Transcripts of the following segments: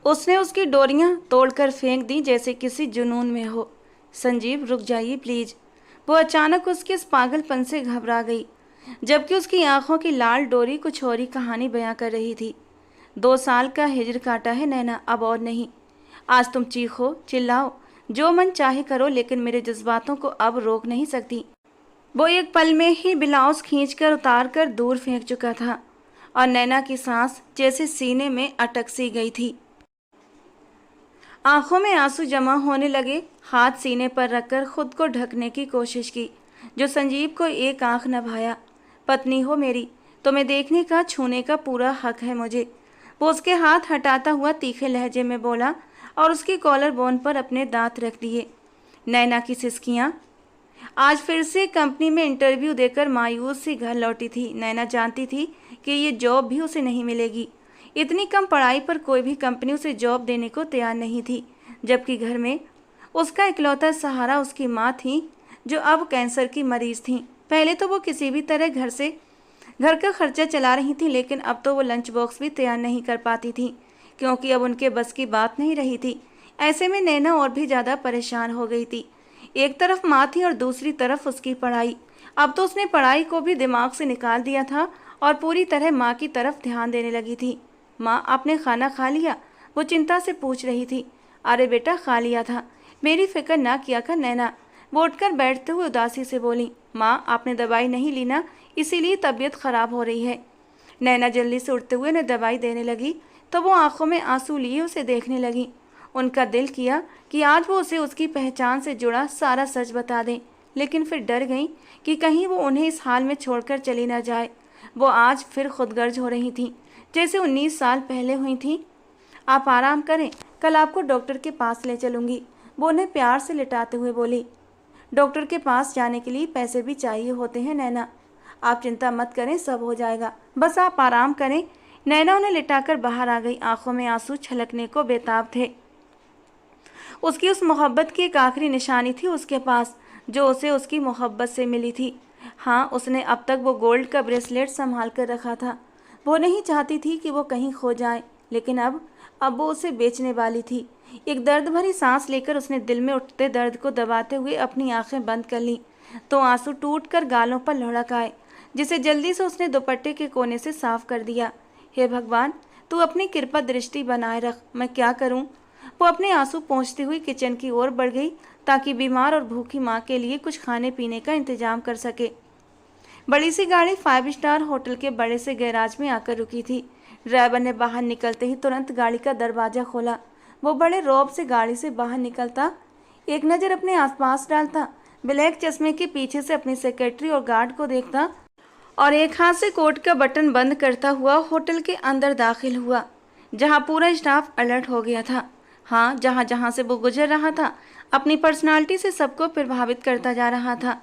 उसने उसकी डोरियां तोड़कर फेंक दी जैसे किसी जुनून में हो। संजीव रुक जाइए प्लीज। वो अचानक उसके इस पागलपन से घबरा गई, जबकि उसकी आंखों की लाल डोरी कुछ और ही कहानी बयां कर रही थी। 2 साल का हिजर काटा है नैना, अब और नहीं। आज तुम चीखो चिल्लाओ, जो मन चाहे करो, लेकिन मेरे जज्बातों को अब रोक नहीं सकती। वो एक पल में ही ब्लाउज खींचकर उतार कर दूर फेंक चुका था और नैना की सांस जैसे सीने में अटक सी गई थी। आंखों में आंसू जमा होने लगे। हाथ सीने पर रखकर खुद को ढकने की कोशिश की, जो संजीव को एक आंख न भाया। पत्नी हो मेरी, तुम्हें देखने का छूने का पूरा हक है मुझे। वो उसके हाथ हटाता हुआ तीखे लहजे में बोला और उसकी कॉलर बोन पर अपने दांत रख दिए। नैना की सिसकियां। आज फिर से कंपनी में इंटरव्यू देकर मायूस सी घर लौटी थी। नैना जानती थी कि ये जॉब भी उसे नहीं मिलेगी। इतनी कम पढ़ाई पर कोई भी कंपनी उसे जॉब देने को तैयार नहीं थी, जबकि घर में उसका इकलौता सहारा उसकी माँ थी, जो अब कैंसर की मरीज थी। पहले तो वो किसी भी तरह घर का खर्चा चला रही थी, लेकिन अब तो वो लंच बॉक्स भी तैयार नहीं कर पाती थी, क्योंकि अब उनके बस की बात नहीं रही थी। ऐसे में नैना और भी ज़्यादा परेशान हो गई थी। एक तरफ माँ थी और दूसरी तरफ उसकी पढ़ाई। अब तो उसने पढ़ाई को भी दिमाग से निकाल दिया था और पूरी तरह माँ की तरफ ध्यान देने लगी थी। माँ, आपने खाना खा लिया? वो चिंता से पूछ रही थी। अरे बेटा, खा लिया था, मेरी फिक्र ना किया कर नैना। वो उठकर बैठते हुए उदासी से बोली। माँ, आपने दवाई नहीं ली ना, इसीलिए तबीयत खराब हो रही है। नैना जल्दी से उठते हुए उन्हें दवाई देने लगी, तो वो आंखों में आंसू लिए उसे देखने लगी। उनका दिल किया कि आज वो उसे उसकी पहचान से जुड़ा सारा सच बता दें, लेकिन फिर डर गई कि कहीं वो उन्हें इस हाल में छोड़कर चली ना जाए। वो आज फिर खुदगर्ज हो रही थी, जैसे 19 साल पहले हुई थी। आप आराम करें, कल आपको डॉक्टर के पास ले चलूंगी, वो उन्हें प्यार से लिटाते हुए बोली। डॉक्टर के पास जाने के लिए पैसे भी चाहिए होते हैं नैना, आप चिंता मत करें, सब हो जाएगा, बस आप आराम करें। नैना उन्हें लिटाकर बाहर आ गई। आंखों में आंसू छलकने को बेताब थे। उसकी उस मोहब्बत की एक आखिरी निशानी थी उसके पास, जो उसे उसकी मोहब्बत से मिली थी। हाँ, उसने अब तक वो गोल्ड का ब्रेसलेट संभाल कर रखा था। वो नहीं चाहती थी कि वो कहीं खो जाए, लेकिन अब वो उसे बेचने वाली थी। एक दर्द भरी सांस लेकर उसने दिल में उठते दर्द को दबाते हुए अपनी आंखें बंद कर लीं, तो आंसू टूटकर गालों पर लुढ़क आए, जिसे जल्दी से उसने दुपट्टे के कोने से साफ कर दिया। हे भगवान, तू अपनी कृपा दृष्टि बनाए रख, मैं क्या करूं? वो अपने आंसू पोंछती हुई किचन की ओर बढ़ गई, ताकि बीमार और भूखी माँ के लिए कुछ खाने पीने का इंतजाम कर सके। बड़ी सी गाड़ी 5 स्टार होटल के बड़े से गैराज में आकर रुकी थी। ड्राइवर ने बाहर निकलते ही तुरंत गाड़ी का दरवाजा खोला। वो बड़े रौब से गाड़ी से बाहर निकलता, एक नज़र अपने आसपास डालता, ब्लैक चश्मे के पीछे से अपनी सेक्रेटरी और गार्ड को देखता और एक हाथ से कोट का बटन बंद करता हुआ होटल के अंदर दाखिल हुआ, जहां पूरा स्टाफ अलर्ट हो गया था। हाँ, जहां जहां से वो गुजर रहा था, अपनी पर्सनालिटी से सबको प्रभावित करता जा रहा था।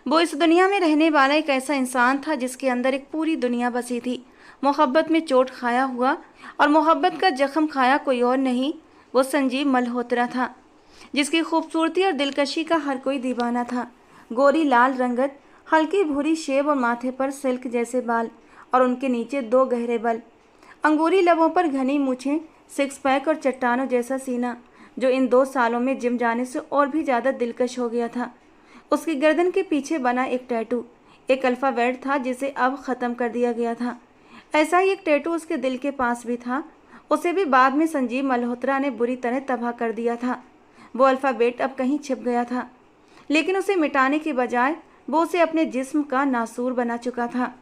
वो इस दुनिया में रहने वाला एक ऐसा इंसान था जिसके अंदर एक पूरी दुनिया बसी थी। मोहब्बत में चोट खाया हुआ और मोहब्बत का जख्म खाया कोई और नहीं, वो संजीव मल्होत्रा था, जिसकी खूबसूरती और दिलकशी का हर कोई दीवाना था। गोरी लाल रंगत, हल्की भूरी शेब और माथे पर सिल्क जैसे बाल और उनके नीचे 2 गहरे बल, अंगूरी लबों पर घनी मूछें, 6 पैक और चट्टानों जैसा सीना, जो इन 2 सालों में जिम जाने से और भी ज़्यादा दिलकश हो गया था। उसकी गर्दन के पीछे बना एक टैटू एक अल्फ़ाबेट था, जिसे अब ख़त्म कर दिया गया था। ऐसा ही एक टैटू उसके दिल के पास भी था। उसे भी बाद में संजीव मल्होत्रा ने बुरी तरह तबाह कर दिया था। वो अल्फ़ाबेट अब कहीं छिप गया था, लेकिन उसे मिटाने के बजाय वो उसे अपने जिस्म का नासूर बना चुका था।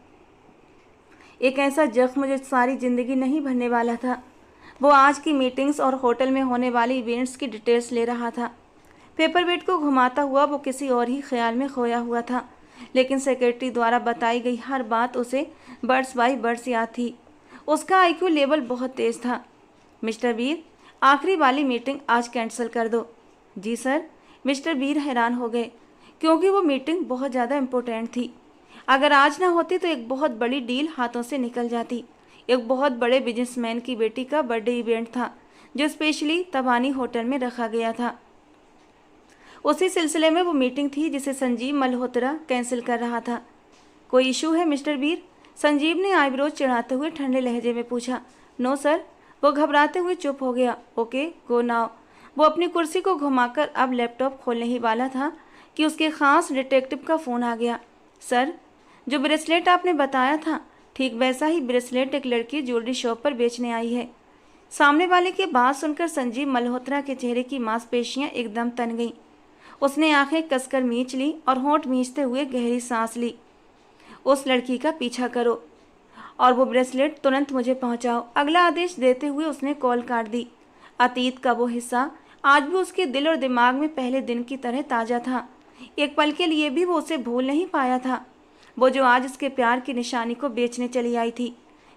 एक ऐसा जख्म जो सारी ज़िंदगी नहीं भरने वाला था। वो आज की मीटिंग्स और होटल में होने वाली इवेंट्स की डिटेल्स ले रहा था। पेपर वेट को घुमाता हुआ वो किसी और ही ख्याल में खोया हुआ था, लेकिन सेक्रेटरी द्वारा बताई गई हर बात उसे बर्ड्स बाई बर्ड्स याद थी। उसका आईक्यू लेवल बहुत तेज़ था। मिस्टर वीर, आखिरी वाली मीटिंग आज कैंसिल कर दो। जी सर। मिस्टर वीर हैरान हो गए, क्योंकि वो मीटिंग बहुत ज़्यादा इम्पोर्टेंट थी। अगर आज ना होती तो एक बहुत बड़ी डील हाथों से निकल जाती। एक बहुत बड़े बिजनेसमैन की बेटी का बर्थडे इवेंट था, जो स्पेशली तबानी होटल में रखा गया था। उसी सिलसिले में वो मीटिंग थी जिसे संजीव मल्होत्रा कैंसिल कर रहा था। कोई इशू है मिस्टर वीर? संजीव ने आईब्रोज चढ़ाते हुए ठंडे लहजे में पूछा। नो सर, वो घबराते हुए चुप हो गया। Okay go now. वो अपनी कुर्सी को घुमाकर अब लैपटॉप खोलने ही वाला था कि उसके खास डिटेक्टिव का फ़ोन आ गया। सर, जो ब्रेसलेट आपने बताया था, ठीक वैसा ही ब्रेसलेट एक लड़की ज्वेलरी शॉप पर बेचने आई है। सामने वाले की बात सुनकर संजीव मल्होत्रा के चेहरे की मांसपेशियां एकदम तन गईं। उसने आंखें कसकर मींच ली और होंठ मींचते हुए गहरी सांस ली। उस लड़की का पीछा करो और वो ब्रेसलेट तुरंत मुझे पहुंचाओ। अगला आदेश देते हुए उसने कॉल काट दी। अतीत का वो हिस्सा आज भी उसके दिल और दिमाग में पहले दिन की तरह ताज़ा था। एक पल के लिए भी वो उसे भूल नहीं पाया था, वो जो आज उसके प्यार की निशानी को बेचने चली आई थी।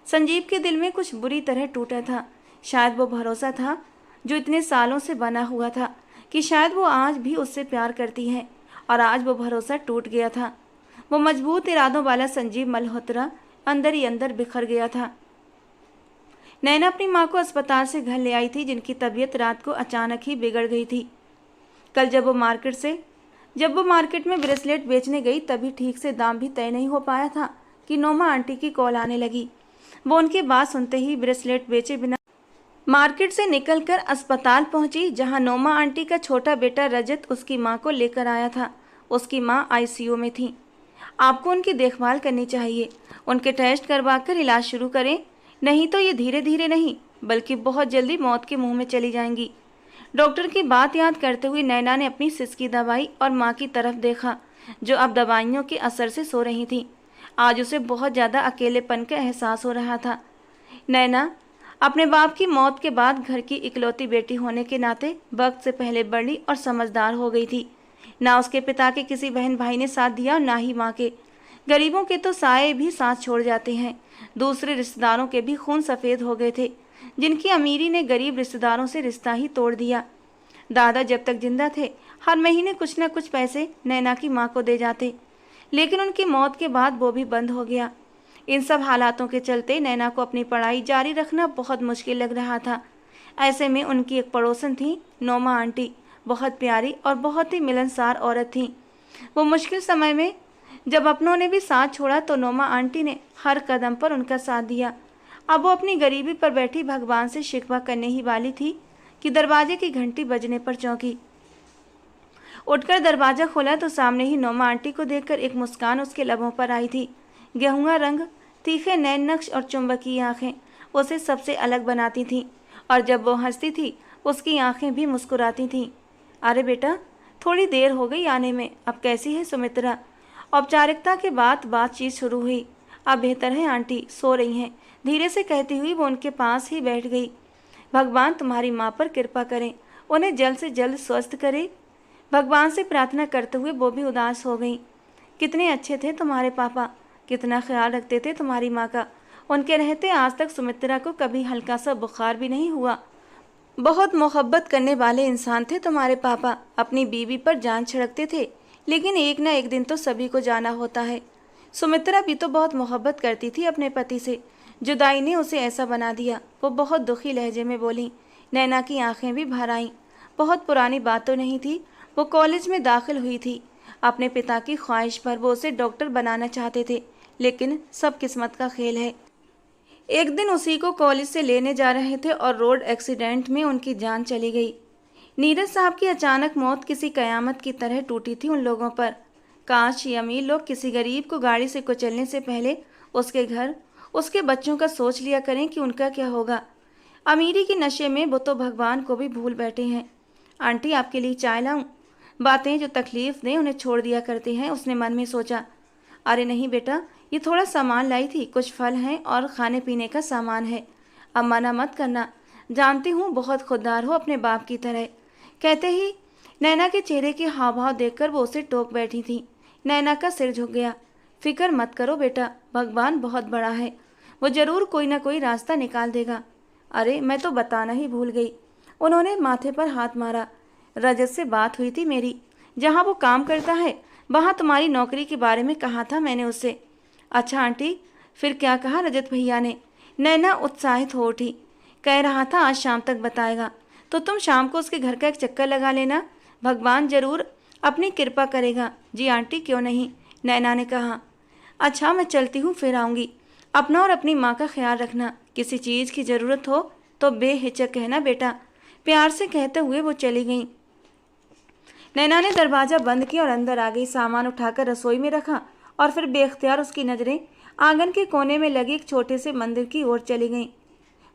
संजीव के दिल में कुछ बुरी तरह टूटा था। शायद वो भरोसा था जो इतने सालों से बना हुआ था कि शायद वो आज भी उससे प्यार करती है, और आज वो भरोसा टूट गया था। वो मजबूत इरादों वाला संजीव मल्होत्रा अंदर ही अंदर बिखर गया था। नैना अपनी माँ को अस्पताल से घर ले आई थी, जिनकी तबीयत रात को अचानक ही बिगड़ गई थी। कल जब वो मार्केट में ब्रेसलेट बेचने गई, तभी ठीक से दाम भी तय नहीं हो पाया था कि नोमा आंटी की कॉल आने लगी। वो उनकी बात सुनते ही ब्रेसलेट बेचे बिना मार्केट से निकलकर अस्पताल पहुंची, जहां नोमा आंटी का छोटा बेटा रजत उसकी मां को लेकर आया था। उसकी मां आईसीयू में थी। आपको उनकी देखभाल करनी चाहिए, उनके टेस्ट करवाकर इलाज शुरू करें, नहीं तो ये धीरे धीरे नहीं बल्कि बहुत जल्दी मौत के मुंह में चली जाएंगी। डॉक्टर की बात याद करते हुए नैना ने अपनी सिसकी दबाई और माँ की तरफ देखा, जो अब दवाइयों के असर से सो रही थी। आज उसे बहुत ज़्यादा अकेलेपन का एहसास हो रहा था। नैना अपने बाप की मौत के बाद घर की इकलौती बेटी होने के नाते वक्त से पहले बड़ी और समझदार हो गई थी। ना उसके पिता के किसी बहन भाई ने साथ दिया और ना ही माँ के। गरीबों के तो साए भी साथ छोड़ जाते हैं। दूसरे रिश्तेदारों के भी खून सफ़ेद हो गए थे, जिनकी अमीरी ने गरीब रिश्तेदारों से रिश्ता ही तोड़ दिया। दादा जब तक जिंदा थे हर महीने कुछ न कुछ पैसे नैना की माँ को दे जाते, लेकिन उनकी मौत के बाद वो भी बंद हो गया। इन सब हालातों के चलते नैना को अपनी पढ़ाई जारी रखना बहुत मुश्किल लग रहा था। ऐसे में उनकी एक पड़ोसन थी नोमा आंटी, बहुत प्यारी और बहुत ही मिलनसार औरत थी। वो मुश्किल समय में जब अपनों ने भी साथ छोड़ा तो नोमा आंटी ने हर कदम पर उनका साथ दिया। अब वो अपनी गरीबी पर बैठी भगवान से शिकवा करने ही वाली थी कि दरवाजे की घंटी बजने पर चौंकी। उठकर दरवाज़ा खोला तो सामने ही नोमा आंटी को देखकर एक मुस्कान उसके लबों पर आई थी। गेहुआ रंग, तीखे नैन नक्श और चुंबकीय आंखें उसे सबसे अलग बनाती थीं, और जब वो हंसती थी उसकी आंखें भी मुस्कुराती थीं। अरे बेटा, थोड़ी देर हो गई आने में, अब कैसी है सुमित्रा? औपचारिकता के बाद बातचीत शुरू हुई। अब बेहतर है आंटी, सो रही हैं, धीरे से कहती हुई वो उनके पास ही बैठ गई। भगवान तुम्हारी माँ पर कृपा करें, उन्हें जल्द से जल्द स्वस्थ करे। भगवान से प्रार्थना करते हुए वो भी उदास हो गई। कितने अच्छे थे तुम्हारे पापा, कितना ख्याल रखते थे तुम्हारी माँ का। उनके रहते आज तक सुमित्रा को कभी हल्का सा बुखार भी नहीं हुआ। बहुत मोहब्बत करने वाले इंसान थे तुम्हारे पापा, अपनी बीवी पर जान छिड़कते थे, लेकिन एक ना एक दिन तो सभी को जाना होता है। सुमित्रा भी तो बहुत मोहब्बत करती थी अपने पति से, जुदाई ने उसे ऐसा बना दिया। वो बहुत दुखी लहजे में बोली। नैना की आंखें भी भर आईं। बहुत पुरानी बात तो नहीं थी, वो कॉलेज में दाखिल हुई थी। अपने पिता की ख्वाहिश पर वो उसे डॉक्टर बनाना चाहते थे, लेकिन सब किस्मत का खेल है। एक दिन उसी को कॉलेज से लेने जा रहे थे और रोड एक्सीडेंट में उनकी जान चली गई। नीरज साहब की अचानक मौत किसी कयामत की तरह टूटी थी उन लोगों पर। काश ये अमीर लोग किसी गरीब को गाड़ी से कुचलने से पहले उसके घर, उसके बच्चों का सोच लिया करें कि उनका क्या होगा। अमीरी के नशे में वो तो भगवान को भी भूल बैठे हैं। आंटी, आपके लिए चाय लाऊं? बातें जो तकलीफ दें उन्हें छोड़ दिया करते हैं, उसने मन में सोचा। अरे नहीं बेटा, ये थोड़ा सामान लाई थी, कुछ फल हैं और खाने पीने का सामान है। अब मना मत करना, जानती हूँ बहुत खुददार हो अपने बाप की तरह। कहते ही नैना के चेहरे के हाव भाव देखकर वो उसे टोक बैठी थी। नैना का सिर झुक गया। फिक्र मत करो बेटा, भगवान बहुत बड़ा है, वो जरूर कोई ना कोई रास्ता निकाल देगा। अरे मैं तो बताना ही भूल गई। उन्होंने माथे पर हाथ मारा। रजत से बात हुई थी मेरी, जहाँ वो काम करता है वहाँ तुम्हारी नौकरी के बारे में कहा था मैंने उससे। अच्छा आंटी, फिर क्या कहा रजत भैया ने? नैना उत्साहित हो उठी। कह रहा था आज शाम तक बताएगा, तो तुम शाम को उसके घर का एक चक्कर लगा लेना, भगवान जरूर अपनी कृपा करेगा। जी आंटी, क्यों नहीं, नैना ने कहा। अच्छा मैं चलती हूँ, फिर आऊँगी। अपना और अपनी माँ का ख्याल रखना, किसी चीज़ की ज़रूरत हो तो बेहिचक कहना बेटा, प्यार से कहते हुए वो चली गई। नैना ने दरवाज़ा बंद किया और अंदर आ गई। सामान उठाकर रसोई में रखा और फिर बेख्तियार उसकी नज़रें आंगन के कोने में लगे एक छोटे से मंदिर की ओर चली गईं।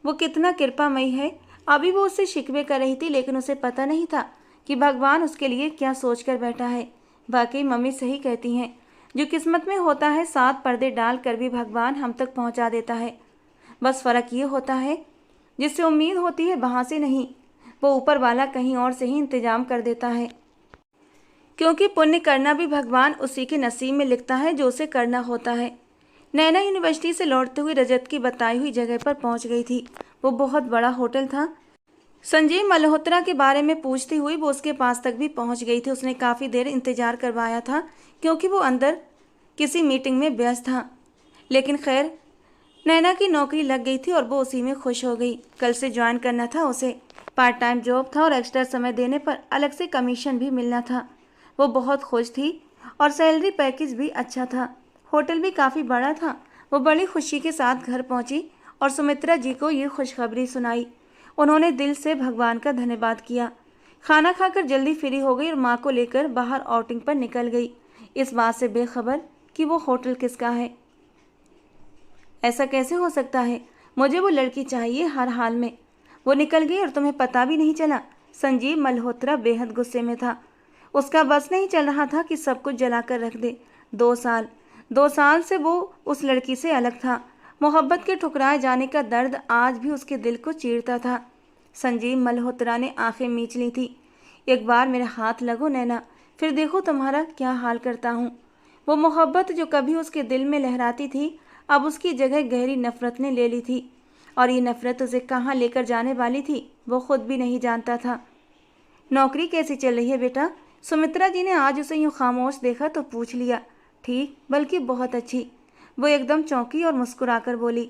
वो कितना कृपामयी है। अभी वो उससे शिकवे कर रही थी, लेकिन उसे पता नहीं था कि भगवान उसके लिए क्या सोच कर बैठा है। वाकई मम्मी सही कहती हैं, जो किस्मत में होता है 7 पर्दे डाल कर भी भगवान हम तक पहुंचा देता है। बस फ़र्क ये होता है, जिससे उम्मीद होती है वहाँ से नहीं, वो ऊपर वाला कहीं और से ही इंतजाम कर देता है। क्योंकि पुण्य करना भी भगवान उसी के नसीब में लिखता है जो उसे करना होता है। नैना यूनिवर्सिटी से लौटते हुए रजत की बताई हुई जगह पर पहुंच गई थी। वो बहुत बड़ा होटल था। संजीव मल्होत्रा के बारे में पूछती हुई वो उसके पास तक भी पहुंच गई थी। उसने काफ़ी देर इंतजार करवाया था, क्योंकि वो अंदर किसी मीटिंग में व्यस्त था। लेकिन खैर, नैना की नौकरी लग गई थी और वो उसी में खुश हो गई। कल से ज्वाइन करना था उसे। पार्ट टाइम जॉब था और एक्स्ट्रा समय देने पर अलग से कमीशन भी मिलना था। वो बहुत खुश थी और सैलरी पैकेज भी अच्छा था। होटल भी काफ़ी बड़ा था। वो बड़ी खुशी के साथ घर पहुंची और सुमित्रा जी को ये खुशखबरी सुनाई। उन्होंने दिल से भगवान का धन्यवाद किया। खाना खाकर जल्दी फ्री हो गई और माँ को लेकर बाहर आउटिंग पर निकल गई, इस बात से बेखबर कि वो होटल किसका है। ऐसा कैसे हो सकता है? मुझे वो लड़की चाहिए हर हाल में। वो निकल गई और तुम्हें पता भी नहीं चला। संजीव मल्होत्रा बेहद गुस्से में था। उसका बस नहीं चल रहा था कि सब कुछ जलाकर रख दे। 2 साल से वो उस लड़की से अलग था। मोहब्बत के ठुकराए जाने का दर्द आज भी उसके दिल को चीरता था। संजीव मल्होत्रा ने आंखें मींच ली थी। एक बार मेरा हाथ लगो नैना, फिर देखो तुम्हारा क्या हाल करता हूँ। वो मोहब्बत जो कभी उसके दिल में लहराती थी, अब उसकी जगह गहरी नफरत ने ले ली थी। और ये नफरत उसे कहाँ लेकर जाने वाली थी, वो खुद भी नहीं जानता था। नौकरी कैसी चल रही है बेटा? सुमित्रा जी ने आज उसे यूँ खामोश देखा तो पूछ लिया। ठीक, बल्कि बहुत अच्छी। वो एकदम चौंकी और मुस्कुराकर बोली।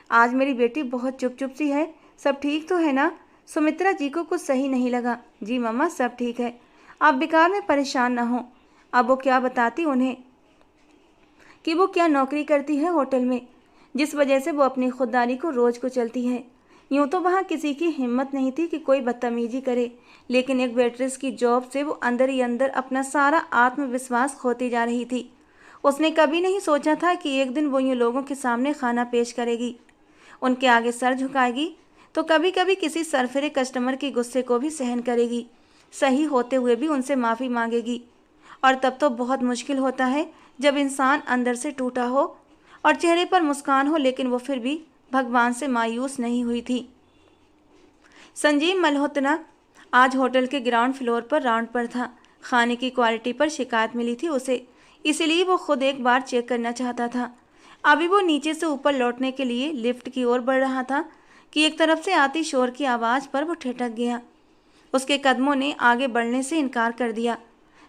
आज मेरी बेटी बहुत चुप चुप सी है। सब ठीक तो है ना? सुमित्रा जी को कुछ सही नहीं लगा। जी मम्मा, सब ठीक है। आप बेकार में परेशान ना हो। अब वो क्या बताती उन्हें कि वो क्या नौकरी करती है होटल में, जिस वजह से वो अपनी खुददारी को रोज को चलती है। यूँ तो वहाँ किसी की हिम्मत नहीं थी कि कोई बदतमीजी करे, लेकिन एक वेट्रेस की जॉब से वो अंदर ही अंदर अपना सारा आत्मविश्वास खोती जा रही थी। उसने कभी नहीं सोचा था कि एक दिन वो यूँ लोगों के सामने खाना पेश करेगी, उनके आगे सर झुकाएगी, तो कभी कभी किसी सरफिरे कस्टमर के गुस्से को भी सहन करेगी, सही होते हुए भी उनसे माफ़ी मांगेगी। और तब तो बहुत मुश्किल होता है जब इंसान अंदर से टूटा हो और चेहरे पर मुस्कान हो, लेकिन वो फिर भी भगवान से मायूस नहीं हुई थी। संजीव मल्होत्रा आज होटल के ग्राउंड फ्लोर पर राउंड पर था। खाने की क्वालिटी पर शिकायत मिली थी उसे, इसलिए वो खुद एक बार चेक करना चाहता था। अभी वो नीचे से ऊपर लौटने के लिए लिफ्ट की ओर बढ़ रहा था कि एक तरफ से आती शोर की आवाज़ पर वो ठिठक गया। उसके कदमों ने आगे बढ़ने से इनकार कर दिया।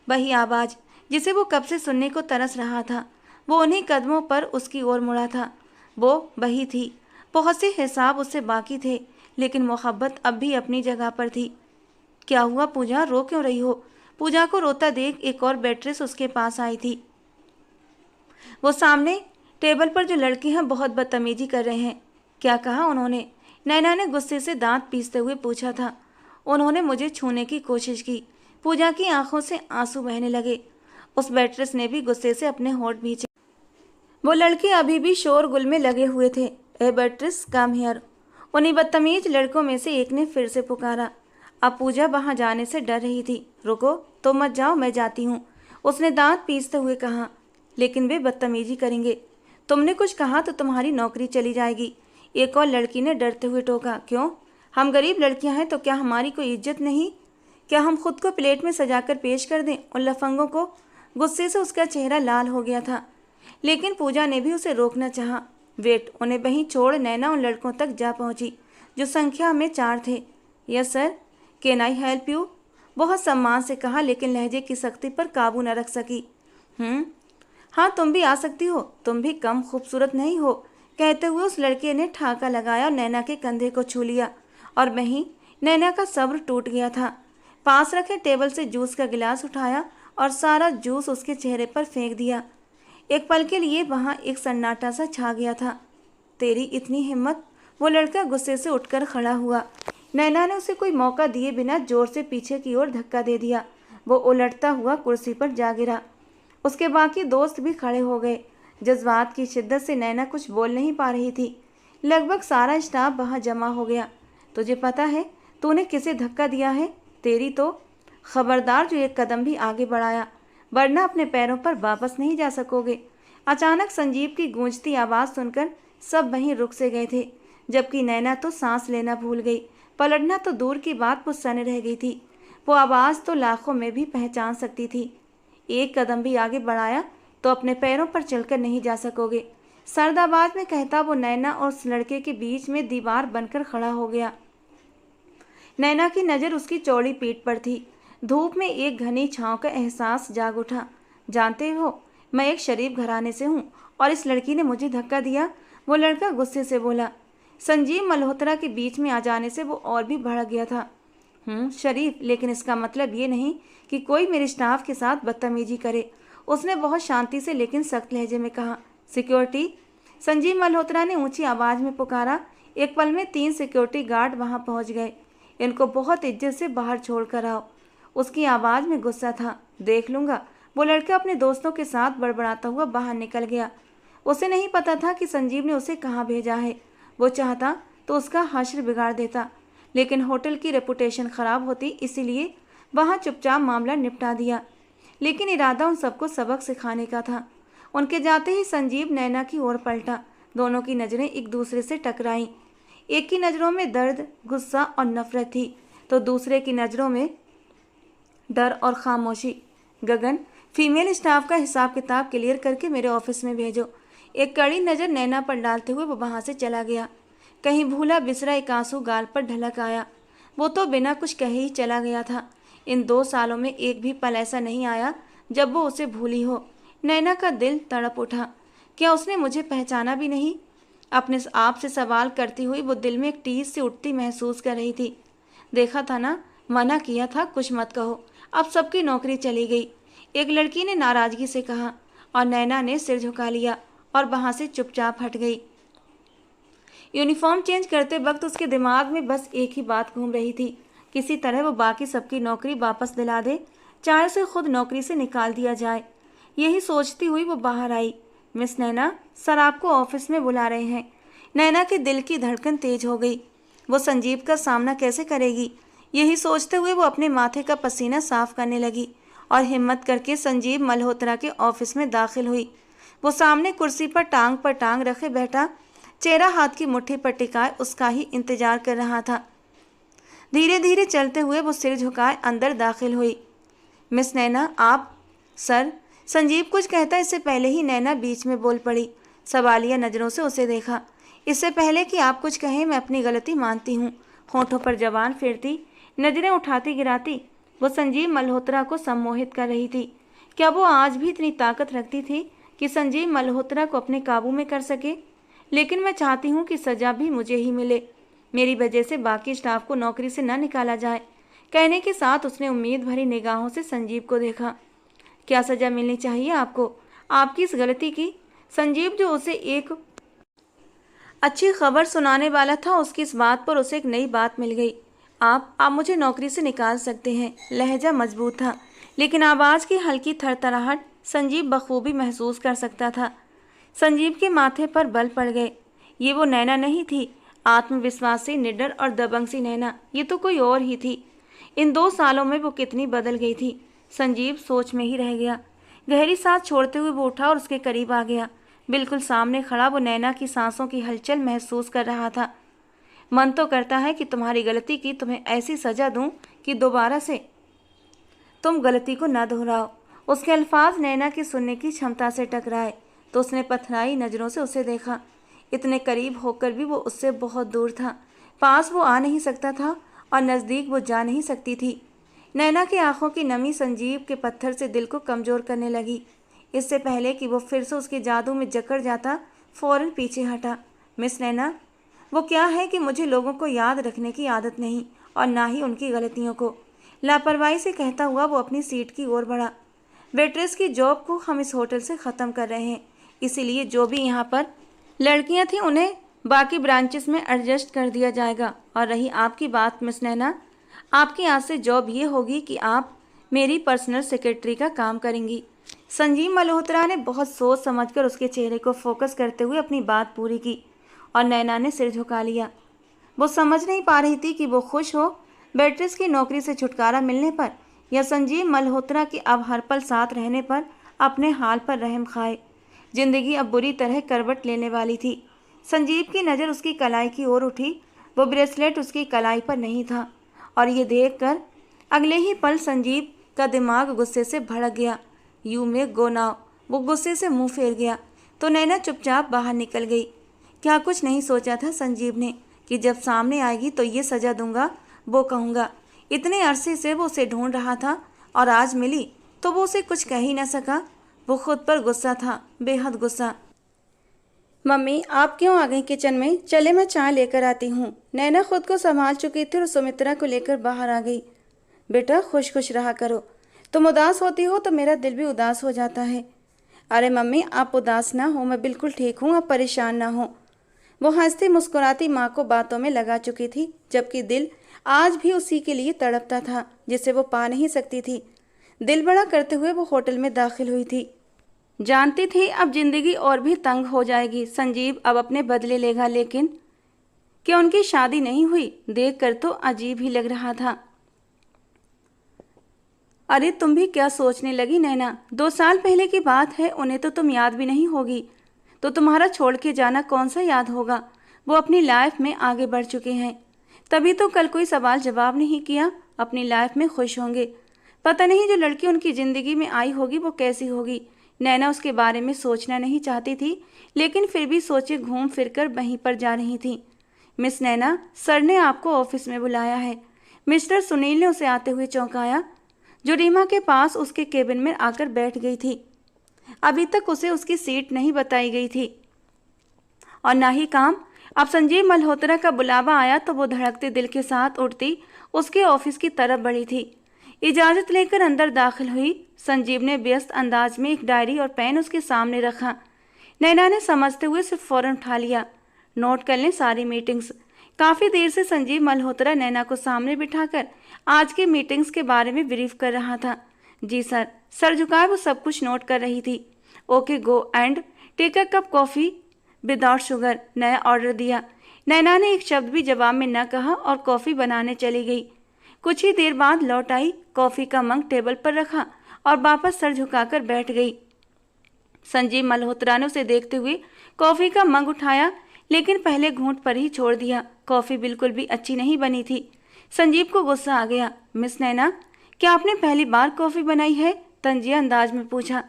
वही आवाज़ जिसे वो कब से सुनने को तरस रहा था, वो उन्हीं कदमों पर उसकी ओर मुड़ा था। वो वही थी। बहुत से हिसाब उससे बाकी थे, लेकिन मोहब्बत अब भी अपनी जगह पर थी। क्या हुआ पूजा, रो क्यों रही हो? पूजा को रोता देख एक और वेट्रेस उसके पास आई थी। वो सामने टेबल पर जो लड़के हैं बहुत बदतमीजी कर रहे हैं। क्या कहा उन्होंने? नैना ने गुस्से से दांत पीसते हुए पूछा था। उन्होंने मुझे छूने की कोशिश की। पूजा की आंखों से आंसू बहने लगे। उस वेट्रेस ने भी गुस्से से अपने होंठ भींचे। वो लड़के अभी भी शोरगुल में लगे हुए थे। ए वेट्रेस, कम हियर। उन्हीं बदतमीज लड़कों में से एक ने फिर से पुकारा। अब पूजा वहां जाने से डर रही थी। रुको, तुम मत जाओ, मैं जाती हूँ, उसने दांत पीसते हुए कहा। लेकिन वे बदतमीजी करेंगे। तुमने कुछ कहा तो तुम्हारी नौकरी चली जाएगी, एक और लड़की ने डरते हुए टोका। क्यों? हम गरीब लड़कियां हैं तो क्या हमारी कोई इज्जत नहीं? क्या हम खुद को प्लेट में सजाकर पेश कर दें उन लफंगों को? गुस्से से उसका चेहरा लाल हो गया था, लेकिन पूजा ने भी उसे रोकना चाहा। वेट, उन्हें वहीं छोड़ नैना उन लड़कों तक जा पहुंची जो संख्या में 4 थे। Yes sir, can I help you? बहुत सम्मान से कहा, लेकिन लहजे की सख्ती पर काबू न रख सकी। हाँ, तुम भी आ सकती हो, तुम भी कम खूबसूरत नहीं हो, कहते हुए उस लड़के ने ठाका लगाया और नैना के कंधे को छू लिया। और वहीं नैना का सब्र टूट गया था। पास रखे टेबल से जूस का गिलास उठाया और सारा जूस उसके चेहरे पर फेंक दिया। एक पल के लिए वहाँ एक सन्नाटा सा छा गया था। तेरी इतनी हिम्मत, वो लड़का गुस्से से उठकर खड़ा हुआ। नैना ने उसे कोई मौका दिए बिना जोर से पीछे की ओर धक्का दे दिया। वो उलटता हुआ कुर्सी पर जा गिरा। उसके बाकी दोस्त भी खड़े हो गए। जज्बात की शिद्दत से नैना कुछ बोल नहीं पा रही थी। लगभग सारा स्टाफ वहाँ जमा हो गया। तुझे पता है तूने किसे धक्का दिया है? तेरी तो खबरदार जो एक कदम भी आगे बढ़ाया, वरना अपने पैरों पर वापस नहीं जा सकोगे। अचानक संजीव की गूंजती आवाज़ सुनकर सब वहीं रुक से गए थे, जबकि नैना तो सांस लेना भूल गई। पलटना तो दूर की बात, वो सन रह गई थी। वो आवाज़ तो लाखों में भी पहचान सकती थी। एक कदम भी आगे बढ़ाया तो अपने पैरों पर चलकर नहीं जा सकोगे। सर्द आवाज में कहता वो नैना और उस लड़के के बीच में दीवार बनकर खड़ा हो गया। नैना की नज़र उसकी चौड़ी पीठ पर थी। धूप में एक घनी छांव का एहसास जाग उठा। जानते हो, मैं एक शरीफ घराने से हूँ और इस लड़की ने मुझे धक्का दिया, वो लड़का गुस्से से बोला। संजीव मल्होत्रा के बीच में आ जाने से वो और भी भड़क गया था। शरीफ, लेकिन इसका मतलब ये नहीं कि कोई मेरे स्टाफ के साथ बदतमीजी करे, उसने बहुत शांति से लेकिन सख्त लहजे में कहा। सिक्योरिटी, संजीव मल्होत्रा ने ऊंची आवाज़ में पुकारा। एक पल में 3 सिक्योरिटी गार्ड वहां पहुंच गए। इनको बहुत इज्जत से बाहर छोड़ कर आओ। उसकी आवाज़ में गुस्सा था। देख लूँगा। वो लड़का अपने दोस्तों के साथ बड़बड़ाता हुआ बाहर निकल गया। उसे नहीं पता था कि संजीव ने उसे कहाँ भेजा है। वो चाहता तो उसका हश्र बिगाड़ देता, लेकिन होटल की रेपुटेशन ख़राब होती, इसीलिए वहाँ चुपचाप मामला निपटा दिया। लेकिन इरादा उन सबको सबक सिखाने का था। उनके जाते ही संजीव नैना की ओर पलटा। दोनों की नज़रें एक दूसरे से टकराईं। एक की नज़रों में दर्द, गुस्सा और नफरत थी, तो दूसरे की नज़रों में डर और खामोशी। गगन, फीमेल स्टाफ का हिसाब किताब क्लियर करके मेरे ऑफिस में भेजो। एक कड़ी नज़र नैना पर डालते हुए वो वहाँ से चला गया। कहीं भूला बिसरा एक आंसू गाल पर ढलक आया। वो तो बिना कुछ कहे ही चला गया था। इन 2 सालों में एक भी पल ऐसा नहीं आया जब वो उसे भूली हो। नैना का दिल तड़प उठा। क्या उसने मुझे पहचाना भी नहीं? अपने आप से सवाल करती हुई वो दिल में एक टीस से उठती महसूस कर रही थी। देखा था ना, मना किया था कुछ मत कहो। अब सबकी नौकरी चली गई, एक लड़की ने नाराज़गी से कहा, और नैना ने सिर झुका लिया और वहाँ से चुपचाप हट गई। यूनिफॉर्म चेंज करते वक्त उसके दिमाग में बस एक ही बात घूम रही थी। किसी तरह वो बाकी सबकी नौकरी वापस दिला दे, चाहे उसे खुद नौकरी से निकाल दिया जाए। यही सोचती हुई वो बाहर आई। मिस नैना, सर आपको ऑफिस में बुला रहे हैं। नैना के दिल की धड़कन तेज हो गई। वो संजीव का सामना कैसे करेगी, यही सोचते हुए वो अपने माथे का पसीना साफ करने लगी और हिम्मत करके संजीव मल्होत्रा के ऑफिस में दाखिल हुई। वो सामने कुर्सी पर टांग रखे बैठा, चेहरा हाथ की मुट्ठी पर टिकाए उसका ही इंतजार कर रहा था। धीरे धीरे चलते हुए वो सिर झुकाए अंदर दाखिल हुई। मिस नैना, आप? सर, संजीव कुछ कहता इससे पहले ही नैना बीच में बोल पड़ी। सवालिया नज़रों से उसे देखा। इससे पहले कि आप कुछ कहें, मैं अपनी गलती मानती हूँ। होठों पर जबान फेरती, नजरें उठाती गिराती वो संजीव मल्होत्रा को सम्मोहित कर रही थी। क्या वो आज भी इतनी ताकत रखती थी कि संजीव मल्होत्रा को अपने काबू में कर सके? लेकिन मैं चाहती हूँ कि सज़ा भी मुझे ही मिले, मेरी वजह से बाकी स्टाफ को नौकरी से न निकाला जाए। कहने के साथ उसने उम्मीद भरी निगाहों से संजीव को देखा। क्या सज़ा मिलनी चाहिए आपको, आपकी इस गलती की? संजीव जो उसे एक अच्छी खबर सुनाने वाला था, उसकी इस बात पर उसे एक नई बात मिल गई। आप मुझे नौकरी से निकाल सकते हैं। लहजा मजबूत था, लेकिन आवाज़ की हल्की थरथराहट संजीव बखूबी महसूस कर सकता था। संजीव के माथे पर बल पड़ गए। ये वो नैना नहीं थी, आत्मविश्वासी, निडर और दबंग सी नैना। ये तो कोई और ही थी। इन 2 सालों में वो कितनी बदल गई थी। संजीव सोच में ही रह गया। गहरी सांस छोड़ते हुए वो उठा और उसके करीब आ गया। बिल्कुल सामने खड़ा वो नैना की सांसों की हलचल महसूस कर रहा था। मन तो करता है कि तुम्हारी गलती की तुम्हें ऐसी सज़ा दूं कि दोबारा से तुम गलती को न दोहराओ। उसके अल्फाज नैना की सुनने की क्षमता से टकराए तो उसने पथराई नज़रों से उसे देखा। इतने करीब होकर भी वो उससे बहुत दूर था। पास वो आ नहीं सकता था और नज़दीक वो जा नहीं सकती थी। नैना की आंखों की नमी संजीव के पत्थर से दिल को कमज़ोर करने लगी। इससे पहले कि वो फिर से उसके जादू में जकड़ जाता, फौरन पीछे हटा। मिस नैना, वो क्या है कि मुझे लोगों को याद रखने की आदत नहीं और ना ही उनकी गलतियों को। लापरवाही से कहता हुआ वो अपनी सीट की ओर बढ़ा। वेट्रेस की जॉब को हम इस होटल से ख़त्म कर रहे हैं, इसीलिए जो भी यहाँ पर लड़कियाँ थीं उन्हें बाकी ब्रांचेस में एडजस्ट कर दिया जाएगा। और रही आपकी बात मिस नैना, आपकी आज से जॉब ये होगी कि आप मेरी पर्सनल सेक्रेटरी का काम करेंगी। संजीव मल्होत्रा ने बहुत सोच समझकर उसके चेहरे को फोकस करते हुए अपनी बात पूरी की और नैना ने सिर झुका लिया। वो समझ नहीं पा रही थी कि वो खुश हो बेट्रिस की नौकरी से छुटकारा मिलने पर या संजीव मल्होत्रा के अब हर पल साथ रहने पर अपने हाल पर रहम खाए। जिंदगी अब बुरी तरह करवट लेने वाली थी। संजीव की नज़र उसकी कलाई की ओर उठी। वो ब्रेसलेट उसकी कलाई पर नहीं था और ये देखकर अगले ही पल संजीव का दिमाग गुस्से से भड़क गया। यू में गो नाउ, वो गुस्से से मुंह फेर गया तो नैना चुपचाप बाहर निकल गई। क्या कुछ नहीं सोचा था संजीव ने कि जब सामने आएगी तो ये सजा दूंगा, वो कहूँगा। इतने अरसे से वो उसे ढूंढ रहा था और आज मिली तो वो उसे कुछ कह ही न सका। वो खुद पर गुस्सा था, बेहद गुस्सा। मम्मी आप क्यों आ गई किचन में? चले मैं चाय लेकर आती हूँ। नैना खुद को संभाल चुकी थी और सुमित्रा को लेकर बाहर आ गई। बेटा खुश खुश रहा करो, तुम उदास होती हो तो मेरा दिल भी उदास हो जाता है। अरे मम्मी आप उदास ना हो, मैं बिल्कुल ठीक हूँ, आप परेशान ना हो। वो हंसती मुस्कुराती माँ को बातों में लगा चुकी थी, जबकि दिल आज भी उसी के लिए तड़पता था जिसे वो पा नहीं सकती थी। दिल बड़ा करते हुए वो होटल में दाखिल हुई थी। जानती थी अब जिंदगी और भी तंग हो जाएगी। संजीव अब अपने बदले लेगा, लेकिन क्या उनकी शादी नहीं हुई? देखकर तो अजीब ही लग रहा था। अरे तुम भी क्या सोचने लगी नैना? 2 साल पहले की बात है, उन्हें तो तुम याद भी नहीं होगी, तो तुम्हारा छोड़ के जाना कौन सा याद होगा? वो अपनी लाइफ में आगे बढ़ चुके हैं, तभी तो कल कोई सवाल जवाब नहीं किया। अपनी लाइफ में खुश होंगे। पता नहीं जो लड़की उनकी ज़िंदगी में आई होगी वो कैसी होगी। नैना उसके बारे में सोचना नहीं चाहती थी, लेकिन फिर भी सोचे घूम फिर कर वहीं पर जा रही थी। मिस नैना, सर ने आपको ऑफिस में बुलाया है। मिस्टर सुनील ने उसे आते हुए चौंकाया, जो रीमा के पास उसके केबिन में आकर बैठ गई थी। अभी तक उसे उसकी सीट नहीं बताई गई थी और ना ही काम। अब संजीव मल्होत्रा का बुलावा आया तो वो धड़कते दिल के साथ उठती उसके ऑफिस की तरफ बढ़ी थी। इजाज़त लेकर अंदर दाखिल हुई। संजीव ने व्यस्त अंदाज में एक डायरी और पेन उसके सामने रखा। नैना ने समझते हुए सिर्फ फौरन उठा लिया। नोट कर लें सारी मीटिंग्स। काफ़ी देर से संजीव मल्होत्रा नैना को सामने बिठाकर आज के मीटिंग्स के बारे में ब्रीफ कर रहा था। जी सर। सर झुकाए वो सब कुछ नोट कर रही थी। Okay go and take a cup coffee without sugar, नया ऑर्डर दिया। नैना ने एक शब्द भी जवाब में न कहा और कॉफ़ी बनाने चली गई। कुछ ही देर बाद लौट आई, कॉफ़ी का मग टेबल पर रखा और वापस सर झुकाकर बैठ गई। संजीव मल्होत्रा ने उसे देखते हुए कॉफ़ी का मग उठाया, लेकिन पहले घूंट पर ही छोड़ दिया। कॉफ़ी बिल्कुल भी अच्छी नहीं बनी थी। संजीव को गुस्सा आ गया। मिस नैना, क्या आपने पहली बार कॉफ़ी बनाई है? तंजिया अंदाज में पूछा।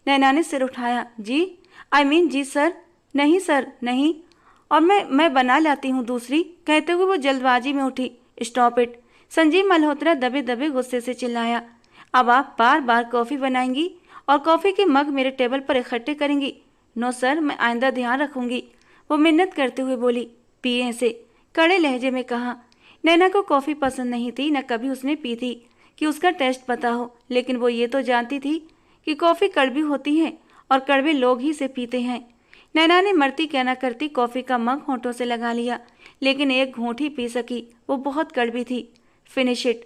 नैना ने सिर उठाया। जी आई मीन जी सर। नहीं सर नहीं, और मैं बना लाती हूँ दूसरी, कहते हुए वो जल्दबाजी में उठी। Stop it. संजीव मल्होत्रा दबे दबे गुस्से से चिल्लाया। अब आप बार बार कॉफ़ी बनाएंगी और कॉफ़ी के मग मेरे टेबल पर इकट्ठे करेंगी? नो सर, मैं आइंदा ध्यान रखूंगी, वो मिन्नत करते हुए बोली। पिए से, कड़े लहजे में कहा। नैना को कॉफ़ी पसंद नहीं थी, न कभी उसने पी थी कि उसका टेस्ट पता हो, लेकिन वो ये तो जानती थी कि कॉफ़ी कड़वी होती है और कड़वे लोग ही इसे पीते हैं। नैना ने मरती क्या न करती कॉफ़ी का मग होठों से लगा लिया, लेकिन एक घूंट ही पी सकी, वो बहुत कड़वी थी। Finish it.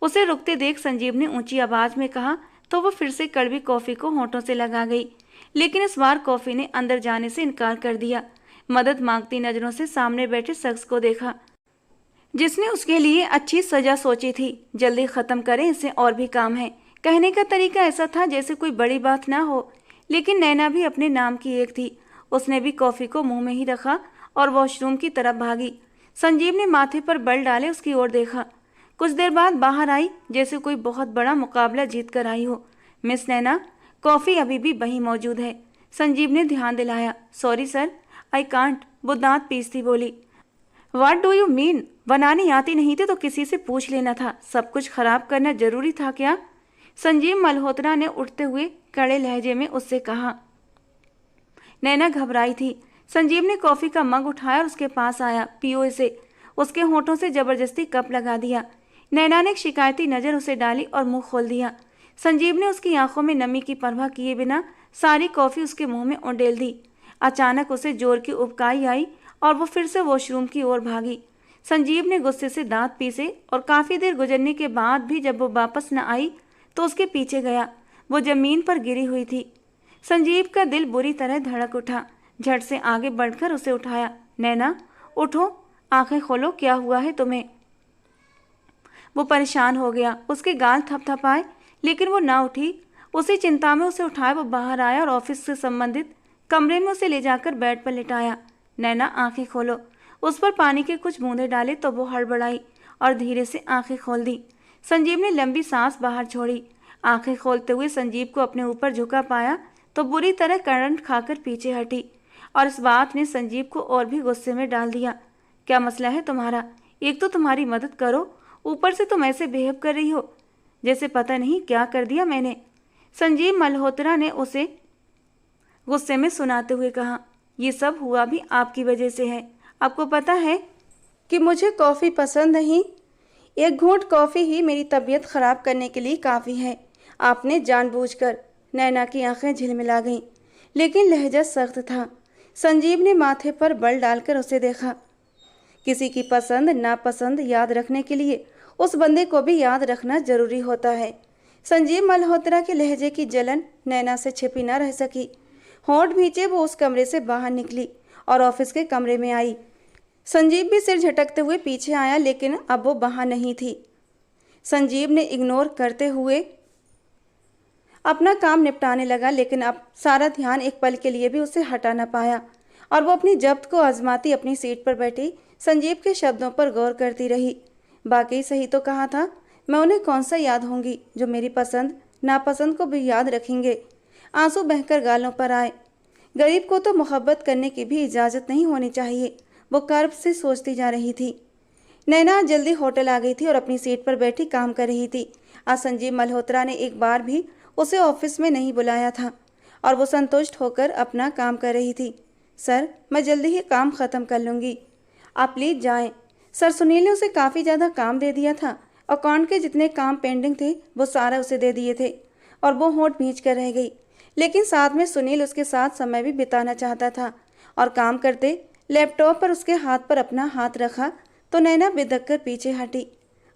उसे रुकते देख संजीव ने ऊंची आवाज़ में कहा तो वो फिर से कड़वी कॉफ़ी को होठों से लगा गई, लेकिन इस बार कॉफ़ी ने अंदर जाने से इनकार कर दिया। मदद मांगती नज़रों से सामने बैठे शख्स को देखा, जिसने उसके लिए अच्छी सजा सोची थी। जल्दी ख़त्म करें, इससे और भी काम है। कहने का तरीका ऐसा था जैसे कोई बड़ी बात ना हो, लेकिन नैना भी अपने नाम की एक थी। उसने भी कॉफ़ी को मुंह में ही रखा और वॉशरूम की तरफ भागी। संजीव ने माथे पर बल डाले उसकी ओर देखा। कुछ देर बाद बाहर आई, जैसे कोई बहुत बड़ा मुकाबला जीत कर आई हो। मिस नैना, कॉफ़ी अभी भी वहीं मौजूद है, संजीव ने ध्यान दिलाया। सॉरी सर, आई कांट, वो दांत पीसती बोली। What do you mean? बनानी आती नहीं थी तो किसी से पूछ लेना था, सब कुछ खराब करना जरूरी था क्या? संजीव मल्होत्रा ने उठते हुए कड़े लहजे में उससे कहा। नैना घबराई थी। संजीव ने कॉफ़ी का मग उठाया और उसके पास आया। पियो इसे। उसके होठों से जबरदस्ती कप लगा दिया। नैना ने एक शिकायती नज़र उसे डाली और मुंह खोल दिया। संजीव ने उसकी आंखों में नमी की परवाह किए बिना सारी कॉफ़ी उसके मुंह में उंडेल दी। अचानक उसे जोर की उबकाई आई और वो फिर से वॉशरूम की ओर भागी। संजीव ने गुस्से से दांत पीसे और काफी देर गुजरने के बाद भी जब वो वापस न आई तो उसके पीछे गया। वो जमीन पर गिरी हुई थी। संजीव का दिल बुरी तरह धड़क उठा। झट से आगे बढ़कर उसे उठाया। नैना उठो, आंखें खोलो, क्या हुआ है तुम्हें? वो परेशान हो गया। उसके गाल थपथपाए लेकिन वो ना उठी। उसी चिंता में उसे उठाए वो बाहर आया और ऑफिस से संबंधित कमरे में उसे ले जाकर बेड पर लिटाया। नैना आंखें खोलो। उस पर पानी के कुछ बूंदे डाले तो वो हड़बड़ाई और धीरे से आंखें खोल दी। संजीव ने लंबी सांस बाहर छोड़ी। आंखें खोलते हुए संजीव को अपने ऊपर झुका पाया तो बुरी तरह करंट खाकर पीछे हटी और इस बात ने संजीव को और भी गुस्से में डाल दिया। क्या मसला है तुम्हारा? एक तो तुम्हारी मदद करो, ऊपर से तुम ऐसे बिहेव कर रही हो जैसे पता नहीं क्या कर दिया मैंने। संजीव मल्होत्रा ने उसे गुस्से में सुनाते हुए कहा, ये सब हुआ भी आपकी वजह से है। आपको पता है कि मुझे कॉफ़ी पसंद नहीं। एक घूंट कॉफ़ी ही मेरी तबीयत ख़राब करने के लिए काफ़ी है। आपने जानबूझकर। नैना की आंखें झिलमिला गईं, लेकिन लहजा सख्त था। संजीव ने माथे पर बल डालकर उसे देखा। किसी की पसंद नापसंद याद रखने के लिए उस बंदे को भी याद रखना जरूरी होता है। संजीव मल्होत्रा के लहजे की जलन नैना से छिपी न रह सकी। होंठ भींचे वो उस कमरे से बाहर निकली और ऑफिस के कमरे में आई। संजीव भी सिर झटकते हुए पीछे आया, लेकिन अब वो वहां नहीं थी। संजीव ने इग्नोर करते हुए अपना काम निपटाने लगा, लेकिन अब सारा ध्यान एक पल के लिए भी उसे हटा न पाया और वो अपनी जब्त को आजमाती अपनी सीट पर बैठी संजीव के शब्दों पर गौर करती रही। बाकी सही तो कहा था, मैं उन्हें कौन सा याद होंगी जो मेरी पसंद नापसंद को भी याद रखेंगे। आंसू बहकर गालों पर आए। गरीब को तो मोहब्बत करने की भी इजाज़त नहीं होनी चाहिए, वो कर्ब से सोचती जा रही थी। नैना जल्दी होटल आ गई थी और अपनी सीट पर बैठी काम कर रही थी। आज संजीव मल्होत्रा ने एक बार भी उसे ऑफिस में नहीं बुलाया था और वो संतुष्ट होकर अपना काम कर रही थी। सर, मैं जल्दी ही काम ख़त्म कर लूँगी, आप प्लीज़ जाएं। सर सुनील ने उसे काफ़ी ज़्यादा काम दे दिया था। अकाउंट के जितने काम पेंडिंग थे वो सारा उसे दे दिए थे और वो होंठ भींच कर रह गई। लेकिन साथ में सुनील उसके साथ समय भी बिताना चाहता था और काम करते लैपटॉप पर उसके हाथ पर अपना हाथ रखा तो नैना बिदक कर पीछे हटी।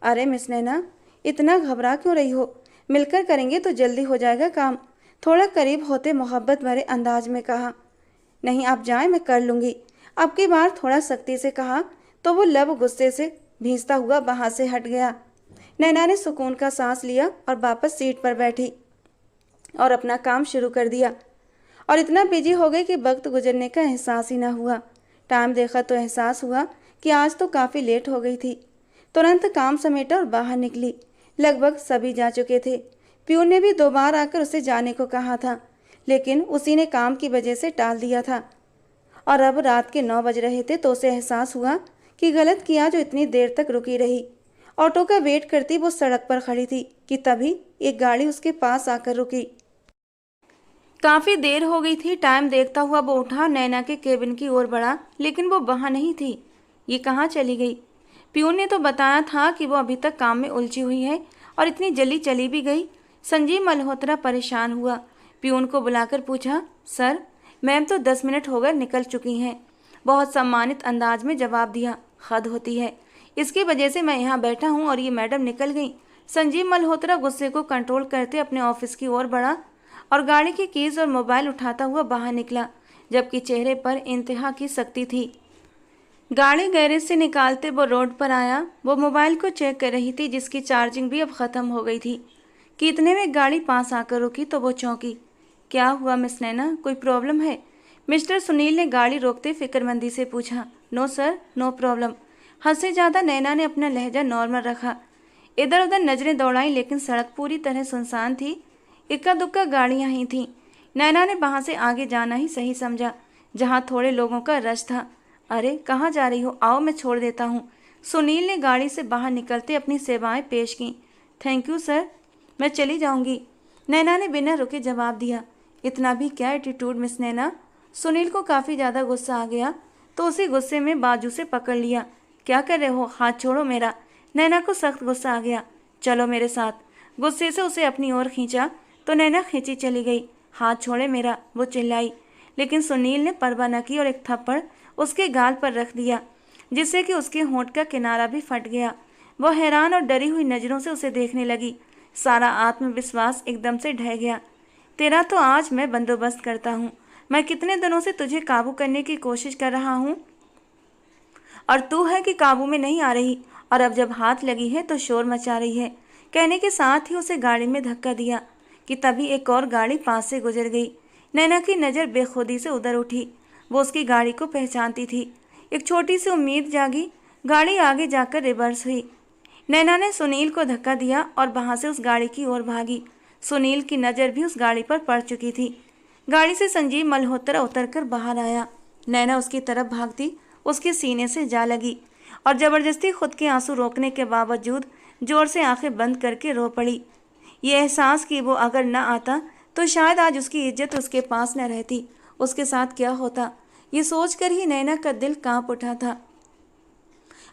अरे मिस नैना, इतना घबरा क्यों रही हो? मिलकर करेंगे तो जल्दी हो जाएगा काम, थोड़ा करीब होते मोहब्बत भरे अंदाज में कहा। नहीं, आप जाएं, मैं कर लूँगी। अब की बार थोड़ा सख्ती से कहा तो वो लब गुस्से से भींचता हुआ वहाँ से हट गया। नैना ने सुकून का सांस लिया और वापस सीट पर बैठी और अपना काम शुरू कर दिया और इतना बिजी हो गई कि वक्त गुजरने का एहसास ही ना हुआ। टाइम देखा तो एहसास हुआ कि आज तो काफ़ी लेट हो गई थी। तुरंत काम समेटा और बाहर निकली। लगभग सभी जा चुके थे। प्यून ने भी 2 बार आकर उसे जाने को कहा था, लेकिन उसी ने काम की वजह से टाल दिया था और अब रात के 9 बज रहे थे तो उसे एहसास हुआ कि गलत किया जो इतनी देर तक रुकी रही। ऑटो का वेट करती वो सड़क पर खड़ी थी कि तभी एक गाड़ी उसके पास आकर रुकी। काफ़ी देर हो गई थी। टाइम देखता हुआ वो उठा, नैना के केबिन की ओर बढ़ा, लेकिन वो वहाँ नहीं थी। ये कहाँ चली गई? प्यून ने तो बताया था कि वो अभी तक काम में उलझी हुई है और इतनी जल्दी चली भी गई। संजीव मल्होत्रा परेशान हुआ। प्यून को बुलाकर पूछा, सर, मैम तो 10 मिनट हो गए निकल चुकी हैं। बहुत सम्मानित अंदाज में जवाब दिया। हद होती है, इसकी वजह से मैं यहाँ बैठा हूँ और ये मैडम निकल गई। संजीव मल्होत्रा गुस्से को कंट्रोल करते अपने ऑफिस की ओर बढ़ा और गाड़ी की कीज और मोबाइल उठाता हुआ बाहर निकला, जबकि चेहरे पर इंतहा की सख्ती थी। गाड़ी गैरेज से निकालते वो रोड पर आया। वो मोबाइल को चेक कर रही थी, जिसकी चार्जिंग भी अब ख़त्म हो गई थी कि इतने में गाड़ी पास आकर रुकी तो वो चौंकी। क्या हुआ मिस नैना, कोई प्रॉब्लम है? मिस्टर सुनील ने गाड़ी रोकते फिक्रमंदी से पूछा। No sir, no problem. हद से ज़्यादा नैना ने अपना लहजा नॉर्मल रखा। इधर उधर नजरें दौड़ाई, लेकिन सड़क पूरी तरह सुनसान थी। इक्का दुक्का गाड़ियाँ ही थीं। नैना ने वहाँ से आगे जाना ही सही समझा, जहाँ थोड़े लोगों का रश था। अरे कहाँ जा रही हो? आओ मैं छोड़ देता हूँ। सुनील ने गाड़ी से बाहर निकलते अपनी सेवाएं पेश की। थैंक यू सर, मैं चली जाऊँगी, नैना ने बिना रुके जवाब दिया। इतना भी क्या एटीट्यूड मिस नैना? सुनील को काफ़ी ज़्यादा गुस्सा आ गया तो उसी गुस्से में बाजू से पकड़ लिया। क्या कर रहे हो? हाथ छोड़ो मेरा। नैना को सख्त गुस्सा आ गया। चलो मेरे साथ। गुस्से से उसे अपनी ओर खींचा तो नैना खींची चली गई। हाथ छोड़े मेरा, वो चिल्लाई, लेकिन सुनील ने परवाह न की और एक थप्पड़ उसके गाल पर रख दिया, जिससे कि उसके होंठ का किनारा भी फट गया। वह हैरान और डरी हुई नज़रों से उसे देखने लगी। सारा आत्मविश्वास एकदम से ढह गया। तेरा तो आज मैं बंदोबस्त करता हूँ। मैं कितने दिनों से तुझे काबू करने की कोशिश कर रहा हूँ और तू है कि काबू में नहीं आ रही, और अब जब हाथ लगी है तो शोर मचा रही है। कहने के साथ ही उसे गाड़ी में धक्का दिया कि तभी एक और गाड़ी पास से गुजर गई। नैना की नज़र बेखुदी से उधर उठी। वो उसकी गाड़ी को पहचानती थी। एक छोटी सी उम्मीद जागी। गाड़ी आगे जाकर रिवर्स हुई। नैना ने सुनील को धक्का दिया और वहां से उस गाड़ी की ओर भागी। सुनील की नज़र भी उस गाड़ी पर पड़ चुकी थी। गाड़ी से संजीव मल्होत्रा उतरकर बाहर आया। नैना उसकी तरफ भागती उसके सीने से जा लगी और जबरदस्ती खुद के आंसू रोकने के बावजूद जोर से आंखें बंद करके रो पड़ी। ये एहसास कि वो अगर न आता तो शायद आज उसकी इज्जत उसके पास न रहती। उसके साथ क्या होता, ये सोचकर ही नैना का दिल कांप उठा था।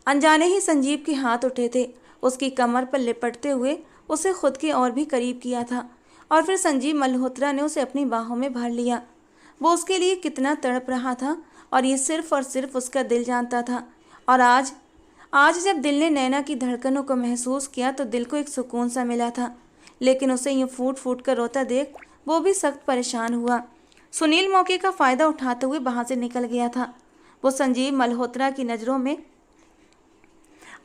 अनजाने ही संजीव के हाथ उठे थे। उसकी कमर पर लिपटते हुए उसे खुद के और भी करीब किया था और फिर संजीव मल्होत्रा ने उसे अपनी बाहों में भर लिया। वो उसके लिए कितना तड़प रहा था और ये सिर्फ और सिर्फ उसका दिल जानता था। और आज आज जब दिल ने नैना की धड़कनों को महसूस किया तो दिल को एक सुकून सा मिला था। लेकिन उसे यूँ फूट फूट कर रोता देख वो भी सख्त परेशान हुआ। सुनील मौके का फ़ायदा उठाते हुए वहाँ से निकल गया था। वो संजीव मल्होत्रा की नज़रों में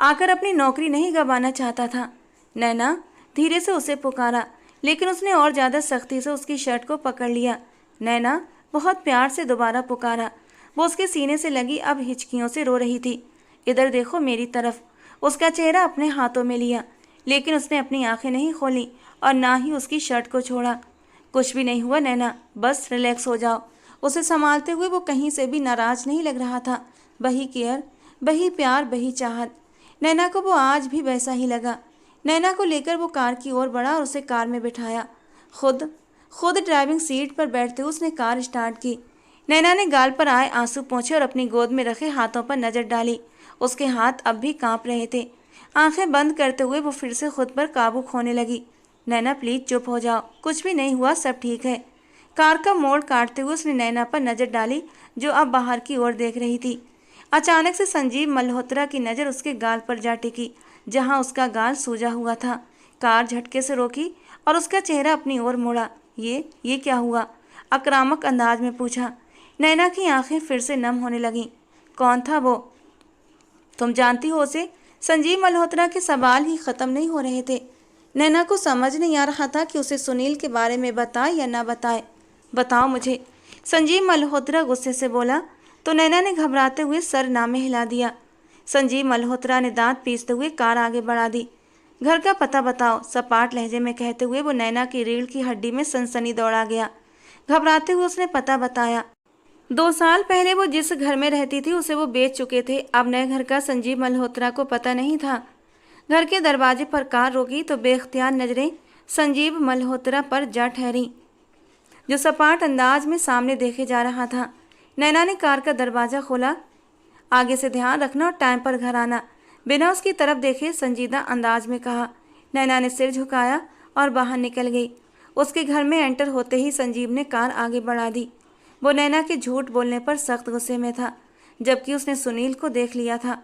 आकर अपनी नौकरी नहीं गंवाना चाहता था। नैना, धीरे से उसे पुकारा, लेकिन उसने और ज़्यादा सख्ती से उसकी शर्ट को पकड़ लिया। नैना, बहुत प्यार से दोबारा पुकारा। वो उसके सीने से लगी अब हिचकियों से रो रही थी। इधर देखो मेरी तरफ। उसका चेहरा अपने हाथों में लिया, लेकिन उसने अपनी आंखें नहीं खोली और ना ही उसकी शर्ट को छोड़ा। कुछ भी नहीं हुआ नैना, बस रिलैक्स हो जाओ। उसे संभालते हुए वो कहीं से भी नाराज नहीं लग रहा था। वही केयर, वही प्यार, वही चाहत। नैना को वो आज भी वैसा ही लगा। नैना को लेकर वो कार की ओर बढ़ा और उसे कार में बिठाया। खुद ड्राइविंग सीट पर बैठते हुए उसने कार स्टार्ट की। नैना ने गाल पर आए आंसू पोंछे और अपनी गोद में रखे हाथों पर नजर डाली। उसके हाथ अब भी कांप रहे थे। आंखें बंद करते हुए वो फिर से खुद पर काबू खोने लगी। नैना प्लीज चुप हो जाओ, कुछ भी नहीं हुआ, सब ठीक है। कार का मोड़ काटते हुए उसने नैना पर नजर डाली जो अब बाहर की ओर देख रही थी। अचानक से संजीव मल्होत्रा की नज़र उसके गाल पर जा टिकी जहां उसका गाल सूजा हुआ था। कार झटके से रोकी और उसका चेहरा अपनी ओर मोड़ा। ये क्या हुआ? आक्रामक अंदाज में पूछा। नैना की आंखें फिर से नम होने लगीं। कौन था वो? तुम जानती हो उसे? संजीव मल्होत्रा के सवाल ही ख़त्म नहीं हो रहे थे। नैना को समझ नहीं आ रहा था कि उसे सुनील के बारे में बताए या ना बताए। बताओ मुझे, संजीव मल्होत्रा गुस्से से बोला तो नैना ने घबराते हुए सर नामे हिला दिया। संजीव मल्होत्रा ने दांत पीसते हुए कार आगे बढ़ा दी। घर का पता बताओ, सपाट लहजे में कहते हुए वो नैना की रीढ़ की हड्डी में सनसनी दौड़ा गया। घबराते हुए उसने पता बताया। 2 साल पहले वो जिस घर में रहती थी उसे वो बेच चुके थे। अब नए घर का संजीव मल्होत्रा को पता नहीं था। घर के दरवाजे पर कार रोकी तो बेख्तियार नजरें संजीव मल्होत्रा पर जा ठहरी, जो सपाट अंदाज में सामने देखे जा रहा था। नैना ने कार का दरवाज़ा खोला। आगे से ध्यान रखना और टाइम पर घर आना, बिना उसकी तरफ देखे संजीदा अंदाज में कहा। नैना ने सिर झुकाया और बाहर निकल गई। उसके घर में एंटर होते ही संजीव ने कार आगे बढ़ा दी। वो नैना के झूठ बोलने पर सख्त गुस्से में था, जबकि उसने सुनील को देख लिया था।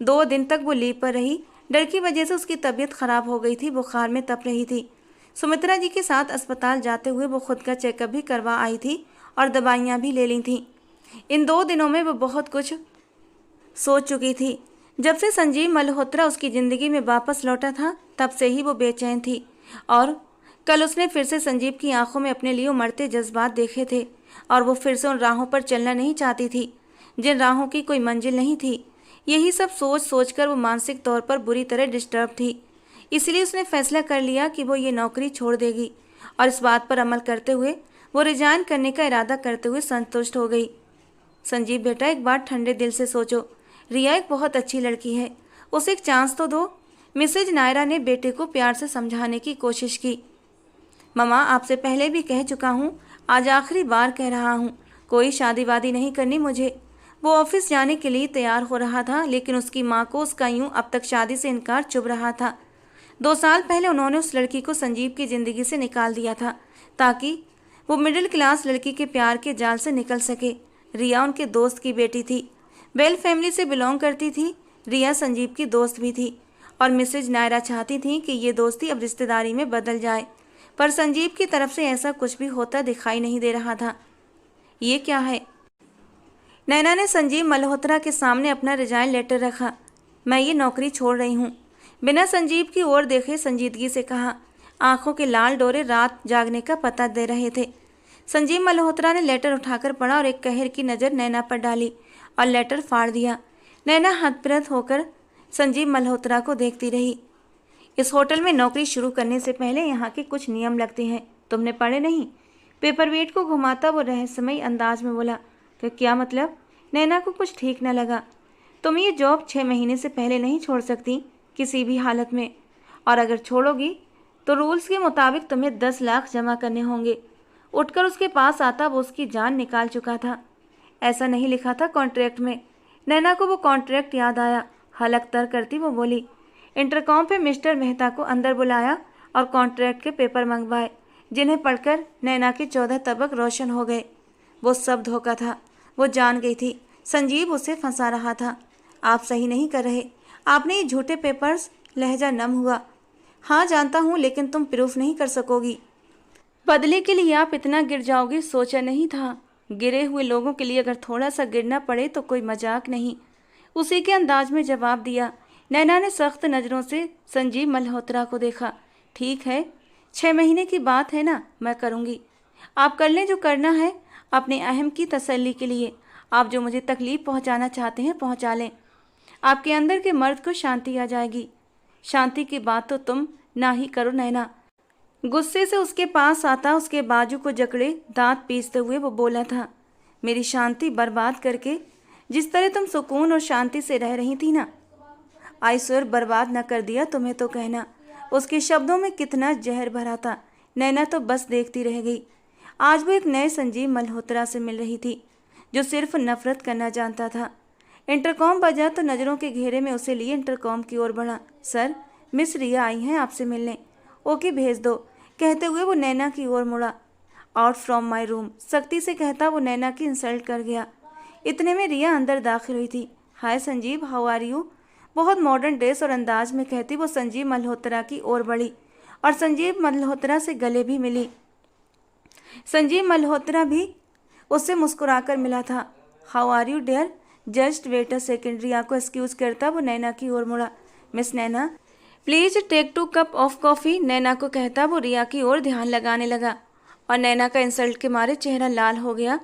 2 दिन तक वो लीव पर रही। डर की वजह से उसकी तबीयत खराब हो गई थी, बुखार में तप रही थी। सुमित्रा जी के साथ अस्पताल जाते हुए वो खुद का चेकअप भी करवा आई थी और दवाइयाँ भी ले ली थीं। इन 2 दिनों में वो बहुत कुछ सोच चुकी थी। जब से संजीव मल्होत्रा उसकी ज़िंदगी में वापस लौटा था तब से ही वो बेचैन थी। और कल उसने फिर से संजीव की आंखों में अपने लिए उमड़ते जज्बात देखे थे और वो फिर से उन राहों पर चलना नहीं चाहती थी जिन राहों की कोई मंजिल नहीं थी। यही सब सोच सोचकर वो मानसिक तौर पर बुरी तरह डिस्टर्ब थी। इसलिए उसने फैसला कर लिया कि वो ये नौकरी छोड़ देगी और इस बात पर अमल करते हुए वो रिजाइन करने का इरादा करते हुए संतुष्ट हो गई। संजीव बेटा, एक बार ठंडे दिल से सोचो। रिया एक बहुत अच्छी लड़की है, उसे एक चांस तो दो। मिसेज नायरा ने बेटे को प्यार से समझाने की कोशिश की। ममा, आपसे पहले भी कह चुका हूँ, आज आखिरी बार कह रहा हूँ, कोई शादी वादी नहीं करनी मुझे। वो ऑफिस जाने के लिए तैयार हो रहा था, लेकिन उसकी माँ को उसका यूं अब तक शादी से इनकार चुभ रहा था। 2 साल पहले उन्होंने उस लड़की को संजीव की ज़िंदगी से निकाल दिया था ताकि वो मिडिल क्लास लड़की के प्यार के जाल से निकल सके। रिया उनके दोस्त की बेटी थी। वेल फैमिली से बिलोंग करती थी। रिया संजीव की दोस्त भी थी और मिसेज नायरा चाहती थी कि ये दोस्ती अब रिश्तेदारी में बदल जाए, पर संजीव की तरफ से ऐसा कुछ भी होता दिखाई नहीं दे रहा था। ये क्या है? नैना ने संजीव मल्होत्रा के सामने अपना रिजाइन लेटर रखा। मैं ये नौकरी छोड़ रही हूँ, बिना संजीव की ओर देखे संजीदगी से कहा। आंखों के लाल डोरे रात जागने का पता दे रहे थे। संजीव मल्होत्रा ने लेटर उठाकर पढ़ा और एक कहर की नज़र नैना पर डाली और लेटर फाड़ दिया। नैना हतप्रभ होकर संजीव मल्होत्रा को देखती रही। इस होटल में नौकरी शुरू करने से पहले यहाँ के कुछ नियम लगते हैं, तुमने पढ़े नहीं? पेपरवेट को घुमाता वो रहस्यमयी अंदाज में बोला। तो क्या मतलब? नैना को कुछ ठीक न लगा। तुम ये जॉब 6 महीने से पहले नहीं छोड़ सकती किसी भी हालत में, और अगर छोड़ोगी तो रूल्स के मुताबिक तुम्हें 10 लाख जमा करने होंगे। उठकर उसके पास आता वो उसकी जान निकाल चुका था। ऐसा नहीं लिखा था कॉन्ट्रैक्ट में। नैना को वो कॉन्ट्रैक्ट याद आया। हलक तर करती वो बोली। इंटरकॉम पे मिस्टर मेहता को अंदर बुलाया और कॉन्ट्रैक्ट के पेपर मंगवाए, जिन्हें पढ़कर नैना के 14 तबक रोशन हो गए। वो सब धोखा था। वो जान गई थी संजीव उसे फंसा रहा था। आप सही नहीं कर रहे, आपने ये झूठे पेपर्स। लहजा नम हुआ। हाँ जानता हूँ, लेकिन तुम प्रूफ नहीं कर सकोगी। बदले के लिए आप इतना गिर जाओगे सोचा नहीं था। गिरे हुए लोगों के लिए अगर थोड़ा सा गिरना पड़े तो कोई मजाक नहीं। उसी के अंदाज में जवाब दिया। नैना ने सख्त नज़रों से संजीव मल्होत्रा को देखा। ठीक है, 6 महीने की बात है ना, मैं करूँगी। आप कर लें जो करना है अपने अहम की तसल्ली के लिए। आप जो मुझे तकलीफ़ पहुँचाना चाहते हैं पहुँचा लें। आपके अंदर के मर्द को शांति आ जाएगी। शांति की बात तो तुम ना ही करो नैना। गुस्से से उसके पास आता उसके बाजू को जकड़े दांत पीसते हुए वो बोला था। मेरी शांति बर्बाद करके जिस तरह तुम सुकून और शांति से रह रही थी ना, आईश्वर बर्बाद न कर दिया तुम्हें तो कहना। उसके शब्दों में कितना जहर भरा था। नैना तो बस देखती रह गई। आज वो एक नए संजीव मल्होत्रा से मिल रही थी जो सिर्फ नफरत करना जानता था। इंटरकॉम बजा तो नज़रों के घेरे में उसे लिए इंटरकॉम की ओर बढ़ा। सर, मिस रिया आई हैं आपसे मिलने। ओके भेज दो, कहते हुए वो नैना की ओर मुड़ा। आउट फ्रॉम माई रूम, सख्ती से कहता वो नैना की इंसल्ट कर गया। इतने में रिया अंदर दाखिल हुई थी। हाय संजीव, हाउ आर यू? बहुत मॉडर्न ड्रेस और अंदाज में कहती वो संजीव मल्होत्रा की ओर बढ़ी और संजीव मल्होत्रा से गले भी मिली। संजीव मल्होत्रा भी उससे मुस्कुराकर मिला था। How are you dear? Just wait a second. Riya को एक्सक्यूज करता वो नैना की ओर मुड़ा। Miss Naina, please take 2 cup of coffee. Naina को कहता वो रिया की ओर ध्यान लगाने लगा और नैना का इंसल्ट के मारे चेहरा लाल हो गया।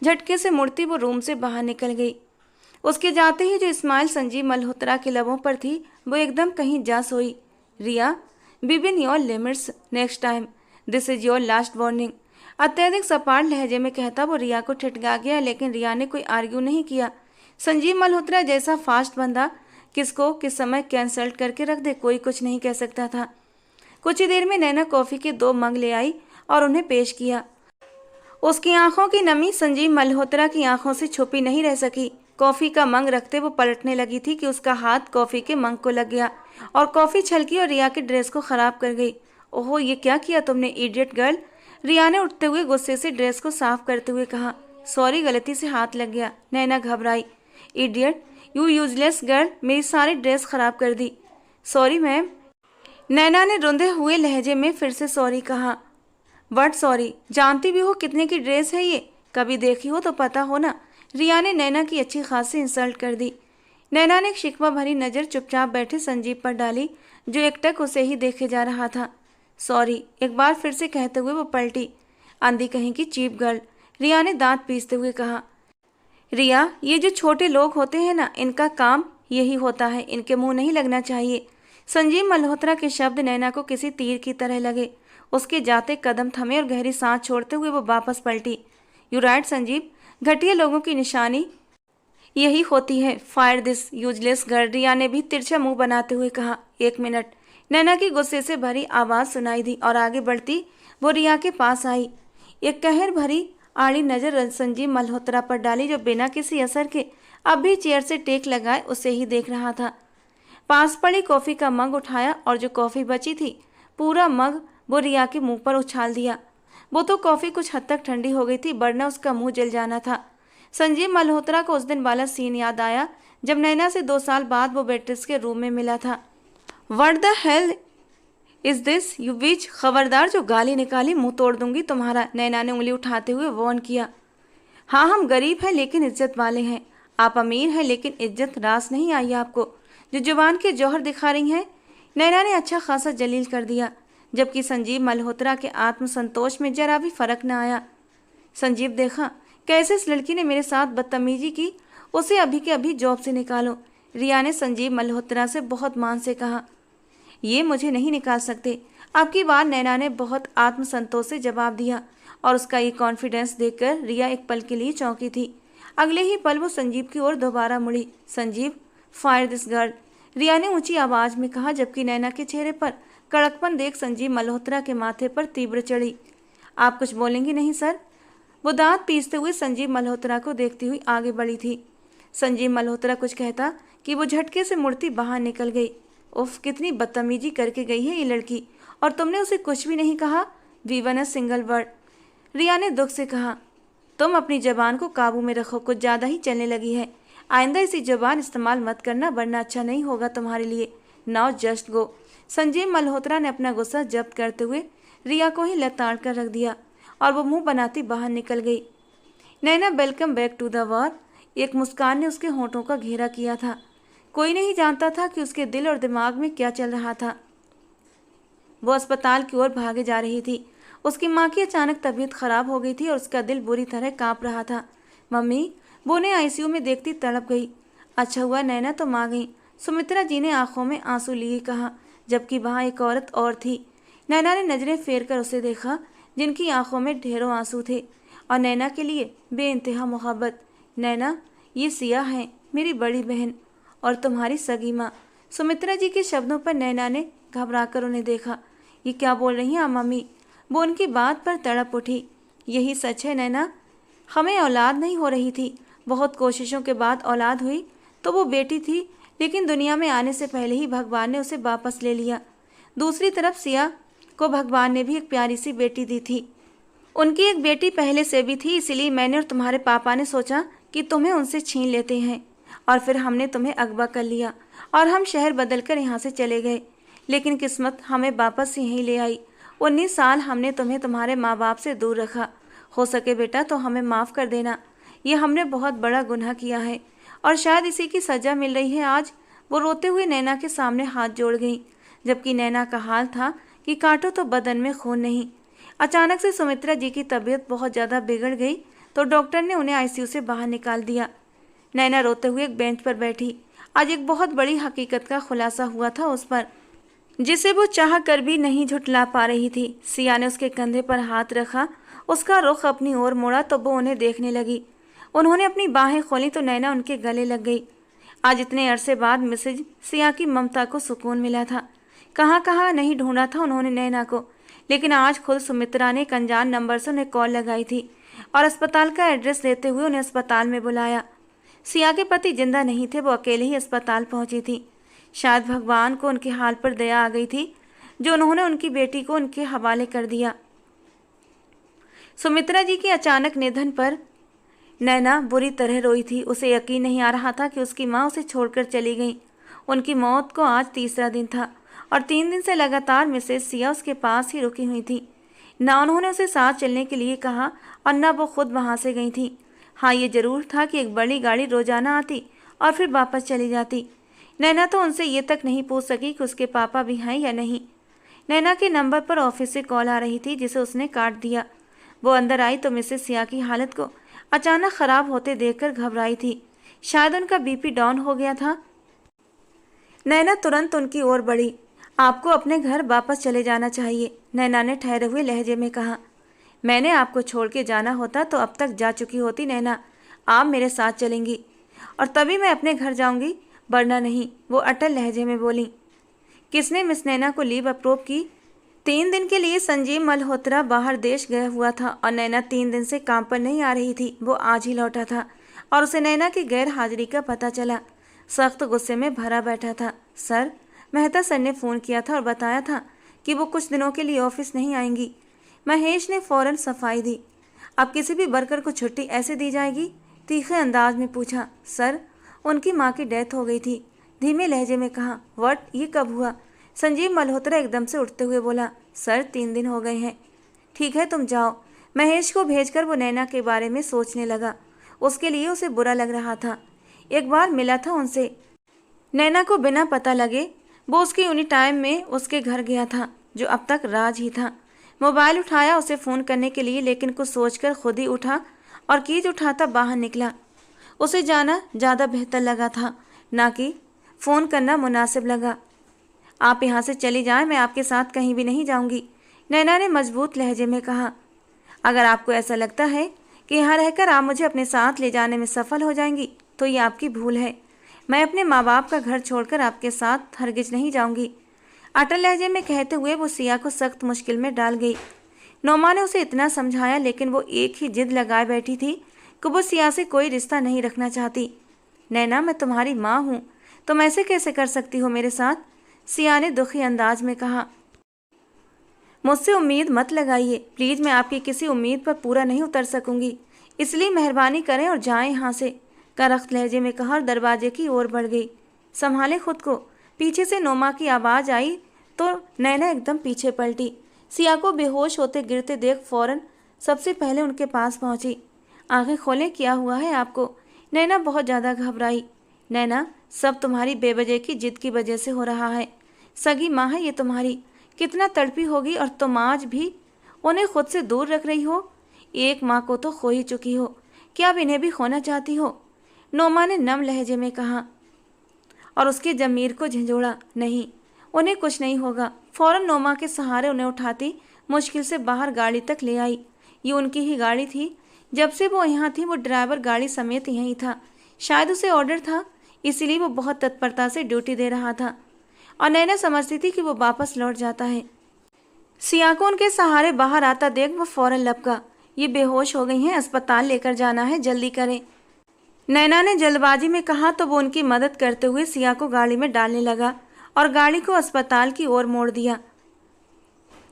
झटके से मुड़ती वो रूम से बाहर निकल गई। उसके जाते ही जो स्माइल संजीव मल्होत्रा के लबों पर थी वो एकदम कहीं जा सोई। Riya, be within your limits next time, this is your last warning. अत्यधिक सपाट लहजे में कहता वो रिया को ठिठका गया, लेकिन रिया ने कोई आर्ग्यू नहीं किया। संजीव मल्होत्रा जैसा फास्ट बंदा किसको किस समय कैंसल्ट करके रख दे, कोई कुछ नहीं कह सकता था। कुछ ही देर में नैना कॉफ़ी के 2 मग ले आई और उन्हें पेश किया। उसकी आंखों की नमी संजीव मल्होत्रा की आंखों से छुपी नहीं रह सकी। कॉफ़ी का मंग रखते वो पलटने लगी थी कि उसका हाथ कॉफ़ी के मंग को लग गया और कॉफ़ी छलकी और रिया की ड्रेस को ख़राब कर गई। ओहो, ये क्या किया तुमने इडियट गर्ल? रिया ने उठते हुए गुस्से से ड्रेस को साफ करते हुए कहा। सॉरी, गलती से हाथ लग गया। नैना घबराई। इडियट, यू यूजलेस गर्ल, मेरी सारी ड्रेस ख़राब कर दी। Sorry ma'am. नैना ने रुंधे हुए लहजे में फिर से सॉरी कहा। What sorry? जानती भी हो कितने की ड्रेस है ये? कभी देखी हो तो पता हो ना। रिया ने नैना की अच्छी खासी इंसल्ट कर दी। नैना ने एक शिकवा भरी नज़र चुपचाप बैठे संजीव पर डाली जो एकटक उसे ही देखे जा रहा था। सॉरी, एक बार फिर से कहते हुए वो पलटी। अंधी कहीं की चीप गर्ल, रिया ने दांत पीसते हुए कहा। रिया, ये जो छोटे लोग होते हैं ना, इनका काम यही होता है, इनके मुंह नहीं लगना चाहिए। संजीव मल्होत्रा के शब्द नैना को किसी तीर की तरह लगे। उसके जाते कदम थमे और गहरी सांस छोड़ते हुए वो वापस पलटी। यू राइट संजीव, घटिया लोगों की निशानी यही होती है। फायर दिस यूजलेस गर्ल, रिया ने भी तिरछा मुंह बनाते हुए कहा। 1 मिनट। नैना की गुस्से से भरी आवाज़ सुनाई दी और आगे बढ़ती वो रिया के पास आई। एक कहर भरी आड़ी नज़र संजीव मल्होत्रा पर डाली जो बिना किसी असर के अब भी चेयर से टेक लगाए उसे ही देख रहा था। पास पड़ी कॉफ़ी का मग उठाया और जो कॉफ़ी बची थी पूरा मग वो रिया के मुंह पर उछाल दिया। वो तो कॉफ़ी कुछ हद तक ठंडी हो गई थी, वरना उसका मुंह जल जाना था। संजीव मल्होत्रा को उस दिन वाला सीन याद आया जब नैना से 2 साल बाद वो बेट्रिस के रूम में मिला था। What the hell is this you which, खबरदार जो गाली निकाली मुंह तोड़ दूंगी तुम्हारा, नैना ने उंगली उठाते हुए वार्न किया। हाँ, हम गरीब हैं लेकिन इज्जत वाले हैं। आप अमीर हैं लेकिन इज्जत रास नहीं आई आपको, जो जुबान के जौहर दिखा रही हैं। नैना ने अच्छा खासा जलील कर दिया, जबकि संजीव मल्होत्रा के आत्मसंतोष में जरा भी फर्क न आया। संजीव, देखा कैसे इस लड़की ने मेरे साथ बदतमीजी की, उसे अभी के अभी जॉब से निकालो, रिया ने संजीव मल्होत्रा से बहुत मान से कहा। ये मुझे नहीं निकाल सकते, आपकी बात, नैना ने बहुत आत्मसंतोष से जवाब दिया। और उसका ये कॉन्फिडेंस देखकर रिया एक पल के लिए चौंकी थी। अगले ही पल वो संजीव की ओर दोबारा मुड़ी। संजीव, फायर दिस गर्ल, रिया ने ऊंची आवाज में कहा, जबकि नैना के चेहरे पर कड़कपन देख संजीव मल्होत्रा के माथे पर तीव्र चढ़ी। आप कुछ बोलेंगी नहीं सर? वो दांत पीसते हुए संजीव मल्होत्रा को देखती हुई आगे बढ़ी थी। संजीव मल्होत्रा कुछ कहता कि वो झटके से मुड़ती बाहर निकल गई। उफ, कितनी बदतमीजी करके गई है ये लड़की, और तुमने उसे कुछ भी नहीं कहा, वीवन अ सिंगल वर्ड, रिया ने दुख से कहा। तुम अपनी जबान को काबू में रखो, कुछ ज़्यादा ही चलने लगी है। आइंदा इसी जबान इस्तेमाल मत करना, वरना अच्छा नहीं होगा तुम्हारे लिए। Now just go. Sanjeev Malhotra ने अपना गुस्सा जब्त करते हुए रिया को ही लताड़ कर रख दिया और वो मुंह बनाती बाहर निकल गई। Naina, welcome back to the war, एक मुस्कान ने उसके होंठों का घेरा किया था। कोई नहीं जानता था कि उसके दिल और दिमाग में क्या चल रहा था। वो अस्पताल की ओर भागे जा रही थी। उसकी माँ की अचानक तबीयत खराब हो गई थी और उसका दिल बुरी तरह कांप रहा था। मम्मी, वो उन्हें आईसीयू में देखती तड़प गई। अच्छा हुआ नैना तुम आ गई, सुमित्रा जी ने आंखों में आंसू लिए कहा, जबकि वहाँ एक औरत और थी। नैना ने नजरें फेर कर उसे देखा, जिनकी आंखों में ढेरों आंसू थे और नैना के लिए बेइंतहा मोहब्बत। नैना, ये सिया है, मेरी बड़ी बहन और तुम्हारी सगी माँ। सुमित्रा जी के शब्दों पर नैना ने घबराकर उन्हें देखा। ये क्या बोल रही हैं आप मम्मी? वो उनकी बात पर तड़प उठी। यही सच है नैना, हमें औलाद नहीं हो रही थी। बहुत कोशिशों के बाद औलाद हुई तो वो बेटी थी, लेकिन दुनिया में आने से पहले ही भगवान ने उसे वापस ले लिया। दूसरी तरफ सिया को भगवान ने भी एक प्यारी सी बेटी दी थी। उनकी एक बेटी पहले से भी थी, इसीलिए मैंने और तुम्हारे पापा ने सोचा कि तुम्हें उनसे छीन लेते हैं, और फिर हमने तुम्हें अगवा कर लिया और हम शहर बदलकर यहाँ से चले गए। लेकिन किस्मत हमें वापस यहीं ले आई। 19 साल हमने तुम्हें तुम्हारे माँ बाप से दूर रखा। हो सके बेटा तो हमें माफ़ कर देना, ये हमने बहुत बड़ा गुनाह किया है और शायद इसी की सज़ा मिल रही है आज। वो रोते हुए नैना के सामने हाथ जोड़ गई, जबकि नैना का हाल था कि काटो तो बदन में खून नहीं। अचानक से सुमित्रा जी की तबीयत बहुत ज़्यादा बिगड़ गई तो डॉक्टर ने उन्हें आईसीयू से बाहर निकाल दिया। नैना रोते हुए एक बेंच पर बैठी। आज एक बहुत बड़ी हकीकत का खुलासा हुआ था उस पर, जिसे वो चाह कर भी नहीं झुठला पा रही थी। सिया ने उसके कंधे पर हाथ रखा, उसका रुख अपनी ओर मोड़ा तो वो उन्हें देखने लगी। उन्होंने अपनी बाहें खोली तो नैना उनके गले लग गई। आज इतने अरसे बाद मिसेज सिया की ममता को सुकून मिला था। कहाँ कहाँ नहीं ढूंढा था उन्होंने नैना को, लेकिन आज खुद सुमित्रा ने एक अनजान नंबर से उन्हें कॉल लगाई थी और अस्पताल का एड्रेस देते हुए उन्हें अस्पताल में बुलाया। सिया के पति जिंदा नहीं थे, वो अकेले ही अस्पताल पहुंची थी। शायद भगवान को उनके हाल पर दया आ गई थी, जो उन्होंने उनकी बेटी को उनके हवाले कर दिया। सुमित्रा जी के अचानक निधन पर नैना बुरी तरह रोई थी। उसे यकीन नहीं आ रहा था कि उसकी माँ उसे छोड़कर चली गई। उनकी मौत को आज तीसरा दिन था और 3 दिन से लगातार मिसेस सिया उसके पास ही रुकी हुई थी। ना उन्होंने उसे साथ चलने के लिए कहा और न वो खुद वहाँ से गई थी। हाँ, ये जरूर था कि एक बड़ी गाड़ी रोजाना आती और फिर वापस चली जाती। नैना तो उनसे ये तक नहीं पूछ सकी कि उसके पापा भी हैं या नहीं। नैना के नंबर पर ऑफिस से कॉल आ रही थी, जिसे उसने काट दिया। वो अंदर आई तो मिसेस सिया की हालत को अचानक खराब होते देखकर घबराई थी। शायद उनका बीपी डाउन हो गया था। नैना तुरंत उनकी ओर बढ़ी। आपको अपने घर वापस चले जाना चाहिए, नैना ने ठहरे हुए लहजे में कहा। मैंने आपको छोड़ के जाना होता तो अब तक जा चुकी होती नैना। आप मेरे साथ चलेंगी और तभी मैं अपने घर जाऊंगी, वरना नहीं, वो अटल लहजे में बोली। किसने मिस नैना को लीव अप्रूव की? 3 दिन के लिए संजीव मल्होत्रा बाहर देश गया हुआ था और नैना 3 दिन से काम पर नहीं आ रही थी। वो आज ही लौटा था और उसे नैना की गैर हाजिरी का पता चला। सख्त गुस्से में भरा बैठा था। सर, मेहता सर ने फ़ोन किया था और बताया था कि वो कुछ दिनों के लिए ऑफिस नहीं आएंगी। महेश ने फौरन सफाई दी। अब किसी भी वर्कर को छुट्टी ऐसे दी जाएगी? तीखे अंदाज में पूछा। सर, उनकी माँ की डेथ हो गई थी, धीमे लहजे में कहा। व्हाट, ये कब हुआ? संजीव मल्होत्रा एकदम से उठते हुए बोला। सर, 3 दिन हो गए हैं। ठीक है, तुम जाओ। महेश को भेजकर वो नैना के बारे में सोचने लगा। उसके लिए उसे बुरा लग रहा था। एक बार मिला था उनसे। नैना को बिना पता लगे वो उसकी उन्हीं टाइम में उसके घर गया था, जो अब तक राज ही था। मोबाइल उठाया उसे फ़ोन करने के लिए, लेकिन कुछ सोचकर खुद ही उठा और कीज उठाता बाहर निकला। उसे जाना ज़्यादा बेहतर लगा था, ना कि फ़ोन करना मुनासिब लगा। आप यहाँ से चली जाएं, मैं आपके साथ कहीं भी नहीं जाऊँगी, नैना ने मजबूत लहजे में कहा। अगर आपको ऐसा लगता है कि यहाँ रहकर आप मुझे अपने साथ ले जाने में सफल हो जाएंगी, तो ये आपकी भूल है। मैं अपने माँ बाप का घर छोड़कर आपके साथ हरगिज नहीं जाऊँगी, अटल लहजे में कहते हुए वो सिया को सख्त मुश्किल में डाल गई। नोमा ने उसे इतना समझाया, लेकिन वो एक ही जिद लगाए बैठी थी कि वो सिया से कोई रिश्ता नहीं रखना चाहती। नैना, मैं तुम्हारी माँ हूँ, तुम ऐसे कैसे कर सकती हो मेरे साथ? सिया ने दुखी अंदाज में कहा। मुझसे उम्मीद मत लगाइए प्लीज़, मैं आपकी किसी उम्मीद पर पूरा नहीं उतर सकूंगी, इसलिए मेहरबानी करें और जाएं यहाँ से, करख्त लहजे में कहा और दरवाजे की ओर बढ़ गई। संभाले खुद को। पीछे से नोमा की आवाज़ आई तो नैना एकदम पीछे पलटी। सिया को बेहोश होते गिरते देख फौरन सबसे पहले उनके पास पहुंची। आंखें खोलें, क्या हुआ है आपको? नैना बहुत ज़्यादा घबराई। नैना, सब तुम्हारी बेवजह की जिद की वजह से हो रहा है। सगी माँ है ये तुम्हारी, कितना तड़पी होगी, और तुम आज भी उन्हें खुद से दूर रख रही हो। एक माँ को तो खो ही चुकी हो, क्या अब इन्हें भी खोना चाहती हो? नोमा ने नम लहजे में कहा और उसके जमीर को झंझोड़ा। नहीं, उन्हें कुछ नहीं होगा। फौरन नोमा के सहारे उन्हें उठाती मुश्किल से बाहर गाड़ी तक ले आई। ये उनकी ही गाड़ी थी। जब से वो यहाँ थी वो ड्राइवर गाड़ी समेत यहीं था। शायद उसे ऑर्डर था, इसीलिए वो बहुत तत्परता से ड्यूटी दे रहा था, और नैना समझती थी कि वो वापस लौट जाता है। सिया को उनके सहारे बाहर आता देख वो फौरन लपका। ये बेहोश हो गई हैं, अस्पताल लेकर जाना है, जल्दी करें, नैना ने जल्दबाजी में कहा। तो वो उनकी मदद करते हुए सिया को गाड़ी में डालने लगा और गाड़ी को अस्पताल की ओर मोड़ दिया।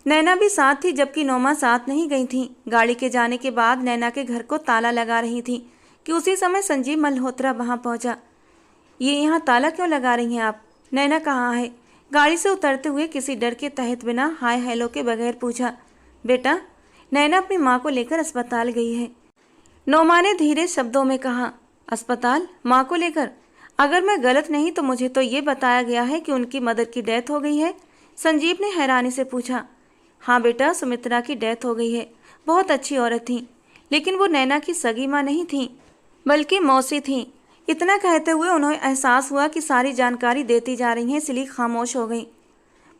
नैना भी साथ थी, जबकि नोमा साथ नहीं गई थी। गाड़ी के जाने के बाद नैना के घर को ताला लगा रही थी कि उसी समय संजीव मल्होत्रा वहां पहुंचा। ये यहाँ ताला क्यों लगा रही हैं आप? नैना कहाँ है? गाड़ी से उतरते हुए किसी डर के तहत बिना हाय हेलो के बगैर पूछा। बेटा, नैना अपनी माँ को लेकर अस्पताल गई है, नोमा ने धीरे शब्दों में कहा। अस्पताल? माँ को लेकर? अगर मैं गलत नहीं तो मुझे तो ये बताया गया है कि उनकी मदर की डेथ हो गई है, संजीव ने हैरानी से पूछा। हाँ बेटा, सुमित्रा की डेथ हो गई है। बहुत अच्छी औरत थी, लेकिन वो नैना की सगी माँ नहीं थी, बल्कि मौसी थी। इतना कहते हुए उन्हें एहसास हुआ कि सारी जानकारी देती जा रही हैं, इसलिए खामोश हो गई।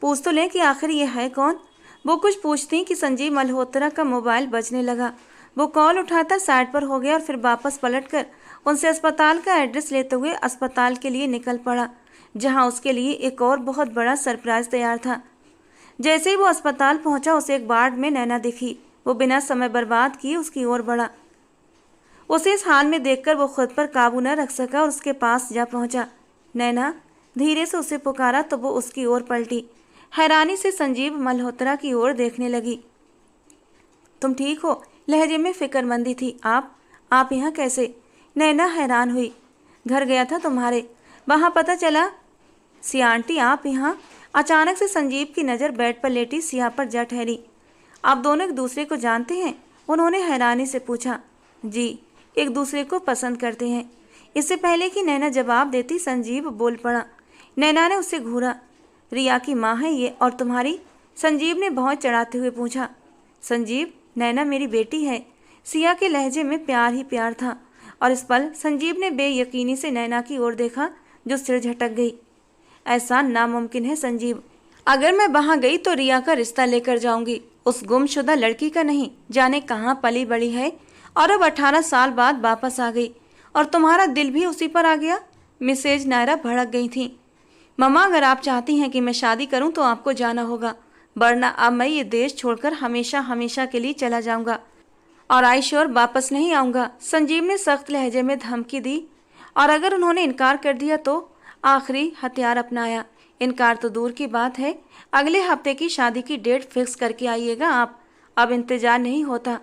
पूछ तो लें कि आखिर ये है कौन? वो कुछ पूछती कि संजीव मल्होत्रा का मोबाइल बजने लगा। वो कॉल उठाता साइड पर हो गया और फिर वापस पलटकर उनसे अस्पताल का एड्रेस लेते हुए अस्पताल के लिए निकल पड़ा, जहां उसके लिए एक और बहुत बड़ा सरप्राइज तैयार था। जैसे ही वो अस्पताल पहुंचा, उसे एक वार्ड में नैना दिखी। वो बिना समय बर्बाद किए उसकी ओर बढ़ा। उसे इस हाल में देखकर वो खुद पर काबू न रख सका और उसके पास जा पहुंचा। नैना, धीरे से उसे पुकारा तो वो उसकी ओर पलटी, हैरानी से संजीव मल्होत्रा की ओर देखने लगी। तुम ठीक हो? लहजे में फिक्रमंदी थी। आप यहाँ कैसे? नैना हैरान हुई। घर गया था तुम्हारे, वहाँ पता चला। सिया आंटी, आप यहाँ? अचानक से संजीव की नज़र बेड पर लेटी सिया पर जा ठहरी। आप दोनों एक दूसरे को जानते हैं? उन्होंने हैरानी से पूछा। जी, एक दूसरे को पसंद करते हैं। इससे पहले कि नैना जवाब देती, संजीव बोल पड़ा। नैना ने उसे घूरा। रिया की माँ है ये, और तुम्हारी? संजीव ने भौं चढ़ाते हुए पूछा। संजीव, नैना मेरी बेटी है। सिया के लहजे में प्यार ही प्यार था, और इस पल संजीव ने बेयकीनी से नैना की ओर देखा, जो सिर झटक गई। ऐसा नामुमकिन है संजीव, अगर मैं वहाँ गई तो रिया का रिश्ता लेकर जाऊंगी, उस गुमशुदा लड़की का नहीं। जाने कहाँ पली बड़ी है, और अब 18 साल बाद वापस आ गई, और तुम्हारा दिल भी उसी पर आ गया। मिसेज नायरा भड़क गई थी। मम्मा, अगर आप चाहती हैं कि मैं शादी करूं तो आपको जाना होगा, वरना अब मैं ये देश छोड़कर हमेशा हमेशा के लिए चला जाऊंगा, और आई श्योर वापस नहीं आऊँगा। संजीव ने सख्त लहजे में धमकी दी, और अगर उन्होंने इनकार कर दिया तो आखिरी हथियार अपनाया। इनकार तो दूर की बात है, अगले हफ्ते की शादी की डेट फिक्स करके आइएगा आप, अब इंतजार नहीं होता।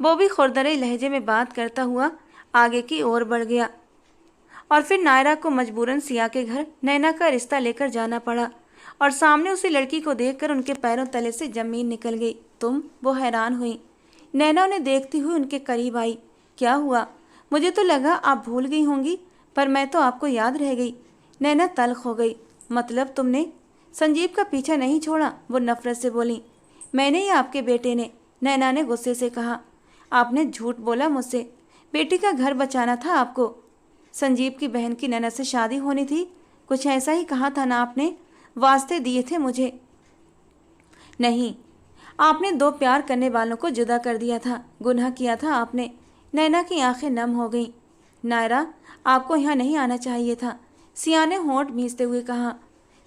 वो भी खुरदरे लहजे में बात करता हुआ आगे की ओर बढ़ गया और फिर नायरा को मजबूरन सिया के घर नैना का रिश्ता लेकर जाना पड़ा और सामने उसी लड़की को देखकर उनके पैरों तले से जमीन निकल गई। तुम? वो हैरान हुई। नैना उन्हें देखती हुई उनके करीब आई। क्या हुआ? मुझे तो लगा आप भूल गई होंगी, पर मैं तो आपको याद रह गई। नैना तल्ख हो गई। मतलब तुमने संजीव का पीछा नहीं छोड़ा? वो नफरत से बोली। मैंने या आपके बेटे ने? नैना ने गुस्से से कहा। आपने झूठ बोला मुझसे। बेटी का घर बचाना था आपको। संजीव की बहन की नैना से शादी होनी थी, कुछ ऐसा ही कहा था ना आपने? वास्ते दिए थे मुझे। नहीं, आपने दो प्यार करने वालों को जुदा कर दिया था। गुनाह किया था आपने। नैना की आंखें नम हो गईं। नायरा, आपको यहाँ नहीं आना चाहिए था, सिया ने होंठ भींचते हुए कहा।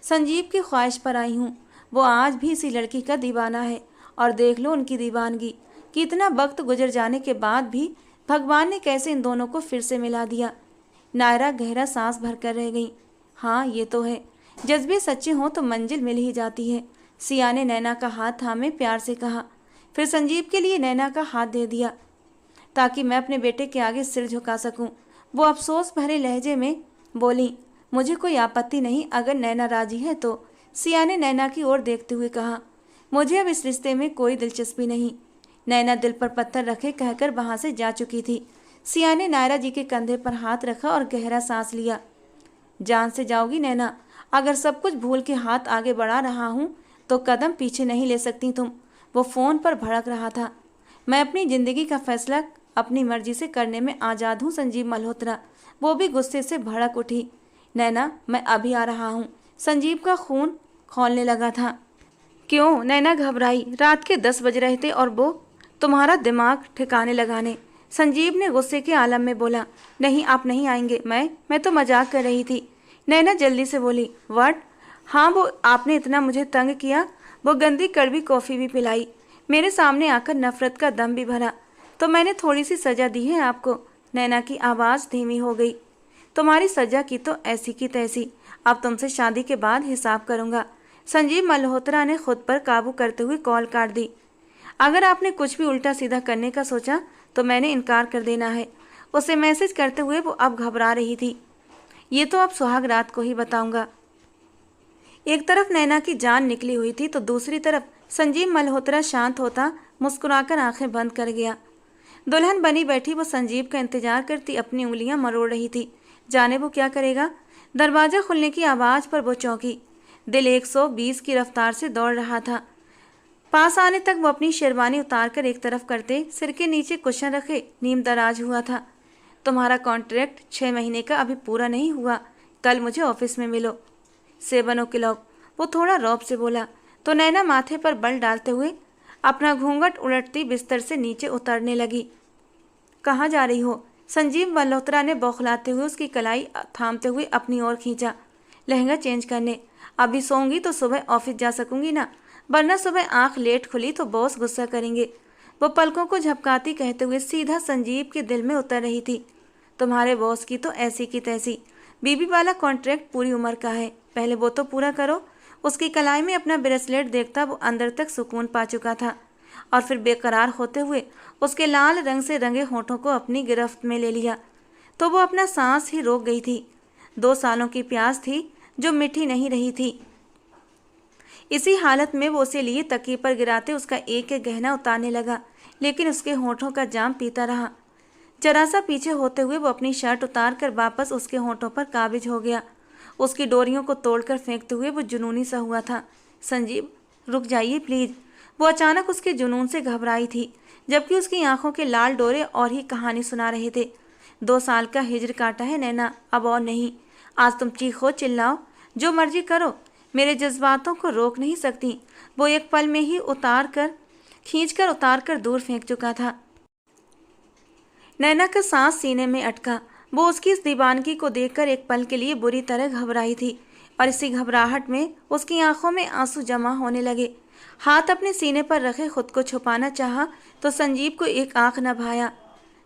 संजीव की ख्वाहिश पर आई हूँ। वो आज भी इसी लड़की का दीवाना है और देख लो उनकी दीवानगी। कितना वक्त गुजर जाने के बाद भी भगवान ने कैसे इन दोनों को फिर से मिला दिया। नायरा गहरा सांस भरकर रह गई। हाँ, ये तो है, जज्बे सच्चे हों तो मंजिल मिल ही जाती है। सिया ने नैना का हाथ थामे प्यार से कहा, फिर संजीव के लिए नैना का हाथ दे दिया ताकि मैं अपने बेटे के आगे सिर झुका सकूं। वो अफसोस भरे लहजे में बोली, मुझे कोई आपत्ति नहीं अगर नैना राजी है तो। सिया ने नैना की ओर देखते हुए कहा, मुझे अब इस रिश्ते में कोई दिलचस्पी नहीं। नैना दिल पर पत्थर रखे कहकर वहां से जा चुकी थी। सिया ने नायरा जी के कंधे पर हाथ रखा और गहरा सांस लिया। जान से जाओगी नैना? अगर सब कुछ भूल के हाथ आगे बढ़ा रहा हूँ तो कदम पीछे नहीं ले सकती तुम। वो फ़ोन पर भड़क रहा था। मैं अपनी ज़िंदगी का फैसला अपनी मर्जी से करने में आज़ाद हूँ संजीव मल्होत्रा। वो भी गुस्से से भड़क उठी। नैना, मैं अभी आ रहा हूँ। संजीव का खून खौलने लगा था। क्यों? नैना घबराई। रात के 10 बज रहे थे और वो तुम्हारा दिमाग ठिकाने लगाने। संजीव ने गुस्से के आलम में बोला। नहीं, आप नहीं आएंगे। मैं तो मजाक कर रही थी। नैना जल्दी से बोली। व्हाट? हाँ, वो आपने इतना मुझे तंग किया। वो गंदी कड़वी कॉफ़ी भी पिलाई, मेरे सामने आकर नफरत का दम भी भरा, तो मैंने थोड़ी सी सज़ा दी है आपको। नैना की आवाज़ धीमी हो गई। तुम्हारी सज़ा की तो ऐसी की तैसी। अब तुमसे शादी के बाद हिसाब करूँगा। संजीव मल्होत्रा ने खुद पर काबू करते हुए कॉल काट दी। अगर आपने कुछ भी उल्टा सीधा करने का सोचा तो मैंने इनकार कर देना है। उसे मैसेज करते हुए वो अब घबरा रही थी। ये तो अब सुहाग रात को ही बताऊंगा। एक तरफ नैना की जान निकली हुई थी तो दूसरी तरफ संजीव मल्होत्रा शांत होता मुस्कुराकर आंखें बंद कर गया। दुल्हन बनी बैठी वो संजीव का इंतजार करती अपनी उंगलियां मरोड़ रही थी। जाने वो क्या करेगा। दरवाजा खुलने की आवाज़ पर वो चौंकी। दिल 120 की रफ्तार से दौड़ रहा था। पास आने तक वो अपनी शेरवानी उतारकर एक तरफ करते सिर के नीचे कुशन रखे नीम दराज हुआ था। तुम्हारा कॉन्ट्रैक्ट 6 महीने का अभी पूरा नहीं हुआ। कल मुझे ऑफिस में मिलो। सेबनो किलॉक, वो थोड़ा रौब से बोला तो नैना माथे पर बल डालते हुए अपना घूंघट उलटती बिस्तर से नीचे उतरने लगी। कहाँ जा रही हो? संजीव मल्होत्रा ने बौखलाते हुए उसकी कलाई थामते हुए अपनी ओर खींचा। लहंगा चेंज करने। अभी सोऊंगी तो सुबह ऑफिस जा सकूंगी ना, वरना सुबह आंख लेट खुली तो बॉस गुस्सा करेंगे। वो पलकों को झपकाती कहते हुए सीधा संजीव के दिल में उतर रही थी। तुम्हारे बॉस की तो ऐसी की तैसी। बीबी वाला कॉन्ट्रैक्ट पूरी उम्र का है, पहले वो तो पूरा करो। उसकी कलाई में अपना ब्रेसलेट देखता वो अंदर तक सुकून पा चुका था और फिर बेकरार होते हुए उसके लाल रंग से रंगे होठों को अपनी गिरफ्त में ले लिया तो वो अपना सांस ही रोक गई थी। 2 सालों की प्यास थी जो मिठी नहीं रही थी। इसी हालत में वो उसे लिए तकिए पर गिराते उसका एक एक गहना उतारने लगा, लेकिन उसके होठों का जाम पीता रहा। जरा सा पीछे होते हुए वो अपनी शर्ट उतार कर वापस उसके होठों पर काबिज हो गया। उसकी डोरियों को तोड़कर फेंकते हुए वो जुनूनी सा हुआ था। संजीव, रुक जाइए प्लीज़। वो अचानक उसके जुनून से घबराई थी, जबकि उसकी आंखों के लाल डोरे और ही कहानी सुना रहे थे। 2 साल का हिज्र काटा है नैना, अब और नहीं। आज तुम चीखो चिल्लाओ, जो मर्जी करो, मेरे जज्बातों को रोक नहीं सकती। वो एक पल में ही खींचकर उतार कर दूर फेंक चुका था। नैना का सांस सीने में अटका। वो उसकी इस दीवानगी को देखकर एक पल के लिए बुरी तरह घबराई थी और इसी घबराहट में उसकी आंखों में आंसू जमा होने लगे। हाथ अपने सीने पर रखे खुद को छुपाना चाहा तो संजीव को एक आंख न भाया।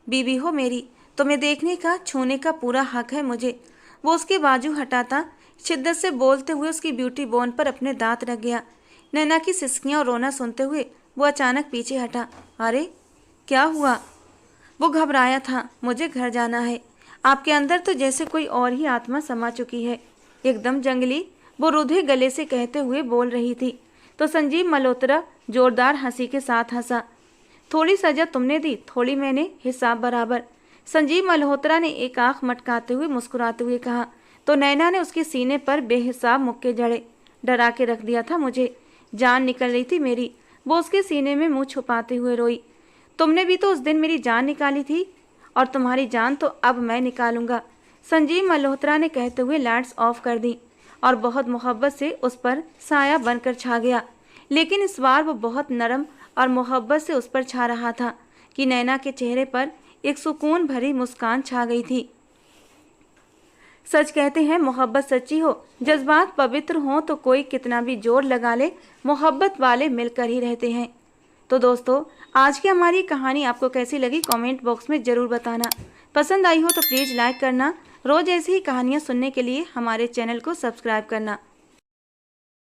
बीबी हो मेरी, तुम्हें देखने का छूने का पूरा हक है मुझे। वो उसके बाजू हटाता शिद्दत से बोलते हुए उसकी ब्यूटी बोन पर अपने दांत रख गया। नैना की सिसकियां और रोना सुनते हुए वो अचानक पीछे हटा। अरे क्या हुआ? वो घबराया था। मुझे घर जाना है। आपके अंदर तो जैसे कोई और ही आत्मा समा चुकी है, एकदम जंगली, वो रुधे गले से कहते हुए बोल रही थी। तो संजीव मल्होत्रा जोरदार हंसी के साथ हंसा। थोड़ी सजा तुमने दी, थोड़ी मैंने, हिसाब बराबर। संजीव मल्होत्रा ने एक आंख मटकाते हुए मुस्कुराते हुए कहा। तो नैना ने उसके सीने पर बेहिसाब मुक्के जड़े। डरा के रख दिया था मुझे, जान निकल रही थी मेरी। वो उसके सीने में मुंह छुपाते हुए रोई। तुमने भी तो उस दिन मेरी जान निकाली थी, और तुम्हारी जान तो अब मैं निकालूंगा। संजीव मल्होत्रा ने कहते हुए लाइट्स ऑफ कर दी और बहुत मोहब्बत से उस पर साया बनकर छा गया। लेकिन इस बार वो बहुत नरम और मोहब्बत से उस पर छा रहा था कि नैना के चेहरे पर एक सुकून भरी मुस्कान छा गई थी। सच कहते हैं, मोहब्बत सच्ची हो, जज्बात पवित्र हों तो कोई कितना भी जोर लगा ले, मोहब्बत वाले मिलकर ही रहते हैं। तो दोस्तों, आज की हमारी कहानी आपको कैसी लगी कमेंट बॉक्स में ज़रूर बताना। पसंद आई हो तो प्लीज़ लाइक करना। रोज़ ऐसी ही कहानियाँ सुनने के लिए हमारे चैनल को सब्सक्राइब करना।